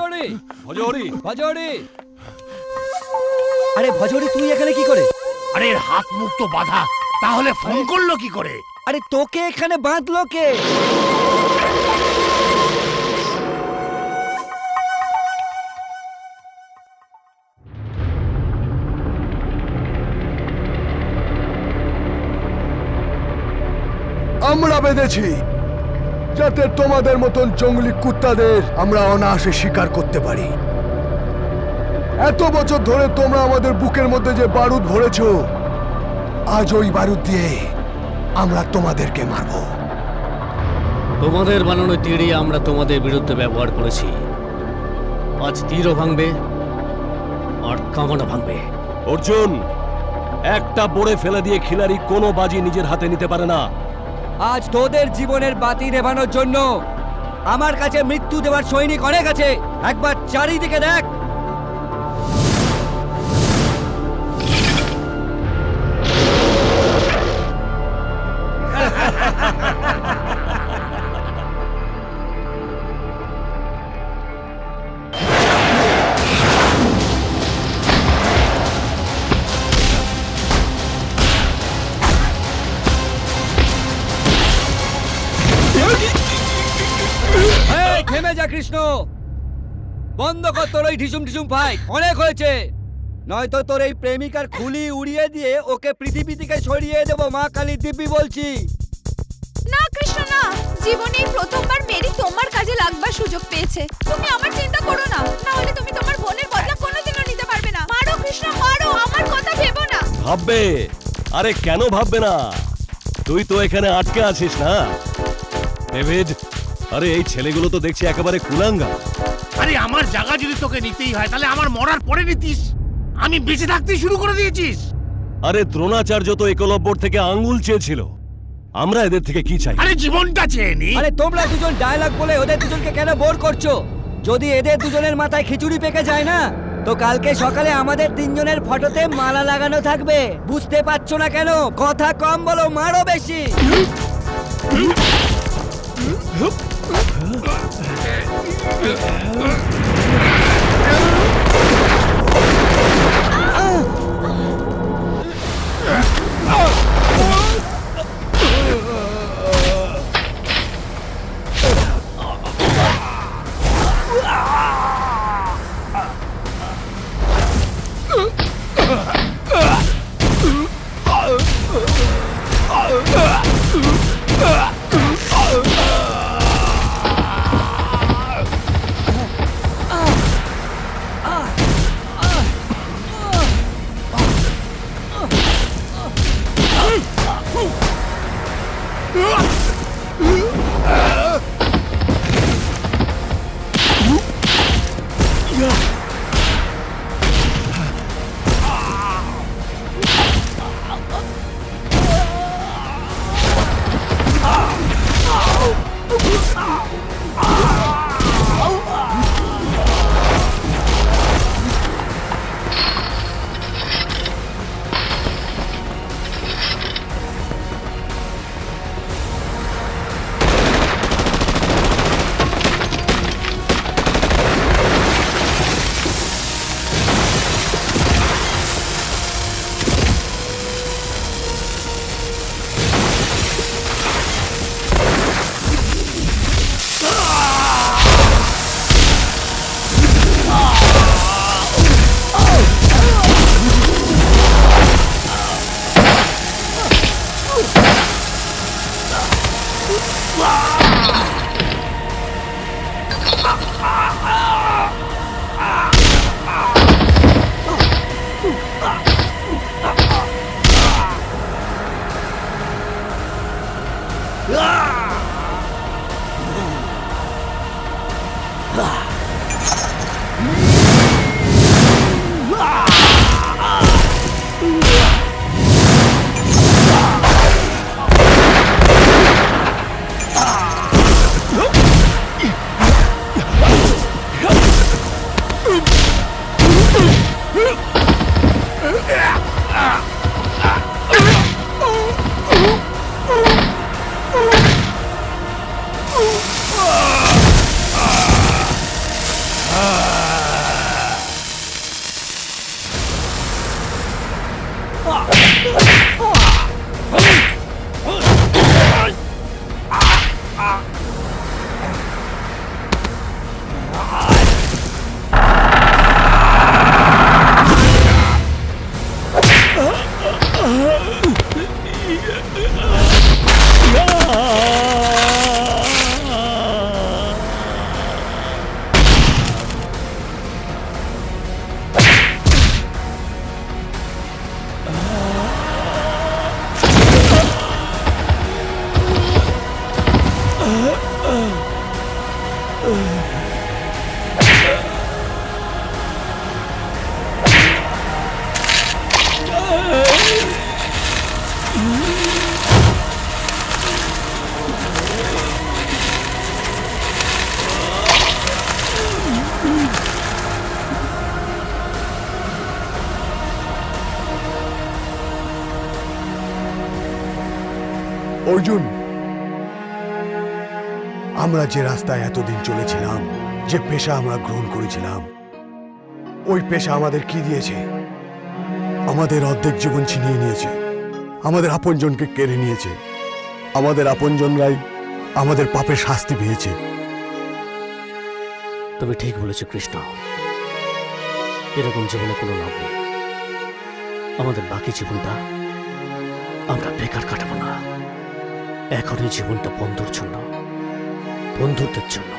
ভজহরি ভজহরি ভজহরি আরে ভজহরি তুই এখানে কি করে? আরে এর হাত মুখ তো বাঁধা, তাহলে ফোন করলো কি করে? আরে তোকে এখানে বাঁধলো কে? আমরা বেঁধেছি যাতে তোমাদের মতন জঙ্গলি কুত্তাদের আমরা অনায়াসে শিকার করতে পারি। এত বছর ধরে তোমরা আমাদের বুকের মধ্যে যে বারুদ ভরেছো, আজ ওই বারুদ দিয়ে আমরা তোমাদেরকে মারব। তোমাদের বানানো তীরই আমরা তোমাদের বিরুদ্ধে ব্যবহার করেছি। আজ তীরও ভাঙবে আর কামানও ভাঙবে। অর্জুন, একটা বোড়ে ফেলে দিয়ে খিলাড়ি কোনো বাজি নিজের হাতে নিতে পারে না। আজ তোদের জীবনের বাতি নেভানোর জন্য আমার কাছে মৃত্যু দেওয়ার সৈনিক অনেক আছে। একবার চারিদিকে দেখ। থেমে যা কৃষ্ণ, বন্ধ কর তোর ওই ঢিসুম ঢিসুম ফাইট, অনেক হয়েছে। নয়তো তোর এই প্রেমিকার খুলি উড়িয়ে দিয়ে ওকে পৃথিবী থেকে সরিয়ে দেবো। মা কালী দিব্যি বলছি। না কৃষ্ণ না, জীবনে প্রথমবার মেরি তোমার কাজে লাগবার সুযোগ পেয়েছে। তুমি আমার চিন্তা করো না, না হলে তুমি তোমার বোনের বদলা কোনোদিনও নিতে পারবে না। মারো কৃষ্ণ মারো, আমার কথা ভেবো না। ভাববে? আরে কেন ভাববে না? তুই তো এখানে আটকে আছিস না ডেভিড। আরে এই ছেলেগুলো তো দেখছি একেবারে কুলাঙ্গা। আরে আমার জায়গা যদি তোকে নিতেই হয় তাহলে আমার মরার পরে নিতিস, আমি বেঁচে থাকতেই শুরু করে দিয়েছিস। আরে দ্রোণাচার্য তো একলব্যর থেকে আঙ্গুল চেয়েছিল, আমরা এদের থেকে কি চাই? আরে জীবনটা চেয়ে নি। আরে তোমরা দুজন ডায়লগ বলে ওদের দুজনকে কেন বোর করছো? যদি এদের দুজনের মাথায় খিচুড়ি পেকে যায় না, তো কালকে সকালে আমাদের তিনজনের ফটোতে মালা লাগানো থাকবে। বুঝতে পারছো না কেন? কথা কম বলো, মারো বেশি। অর্জুন, আমরা যে রাস্তায় এতদিন চলেছিলাম, যে পেশা আমরা গ্রহণ করেছিলাম, ওই পেশা আমাদের কি দিয়েছে? আমাদের অর্ধেক জীবন ছিনিয়ে নিয়েছে, আমাদের আপনজনকে কেড়ে নিয়েছে, আমাদের আপনজনরাই আমাদের পাপের শাস্তি পেয়েছে। তুমি ঠিক বলেছো কৃষ্ণ, এরকম জীবনে কোনো লাভ নেই। আমাদের বাকি জীবনটা আমরা বেকার কাটাবো না। এখন এই জীবনটা বন্ধুর জন্য, বন্ধুত্বের জন্য।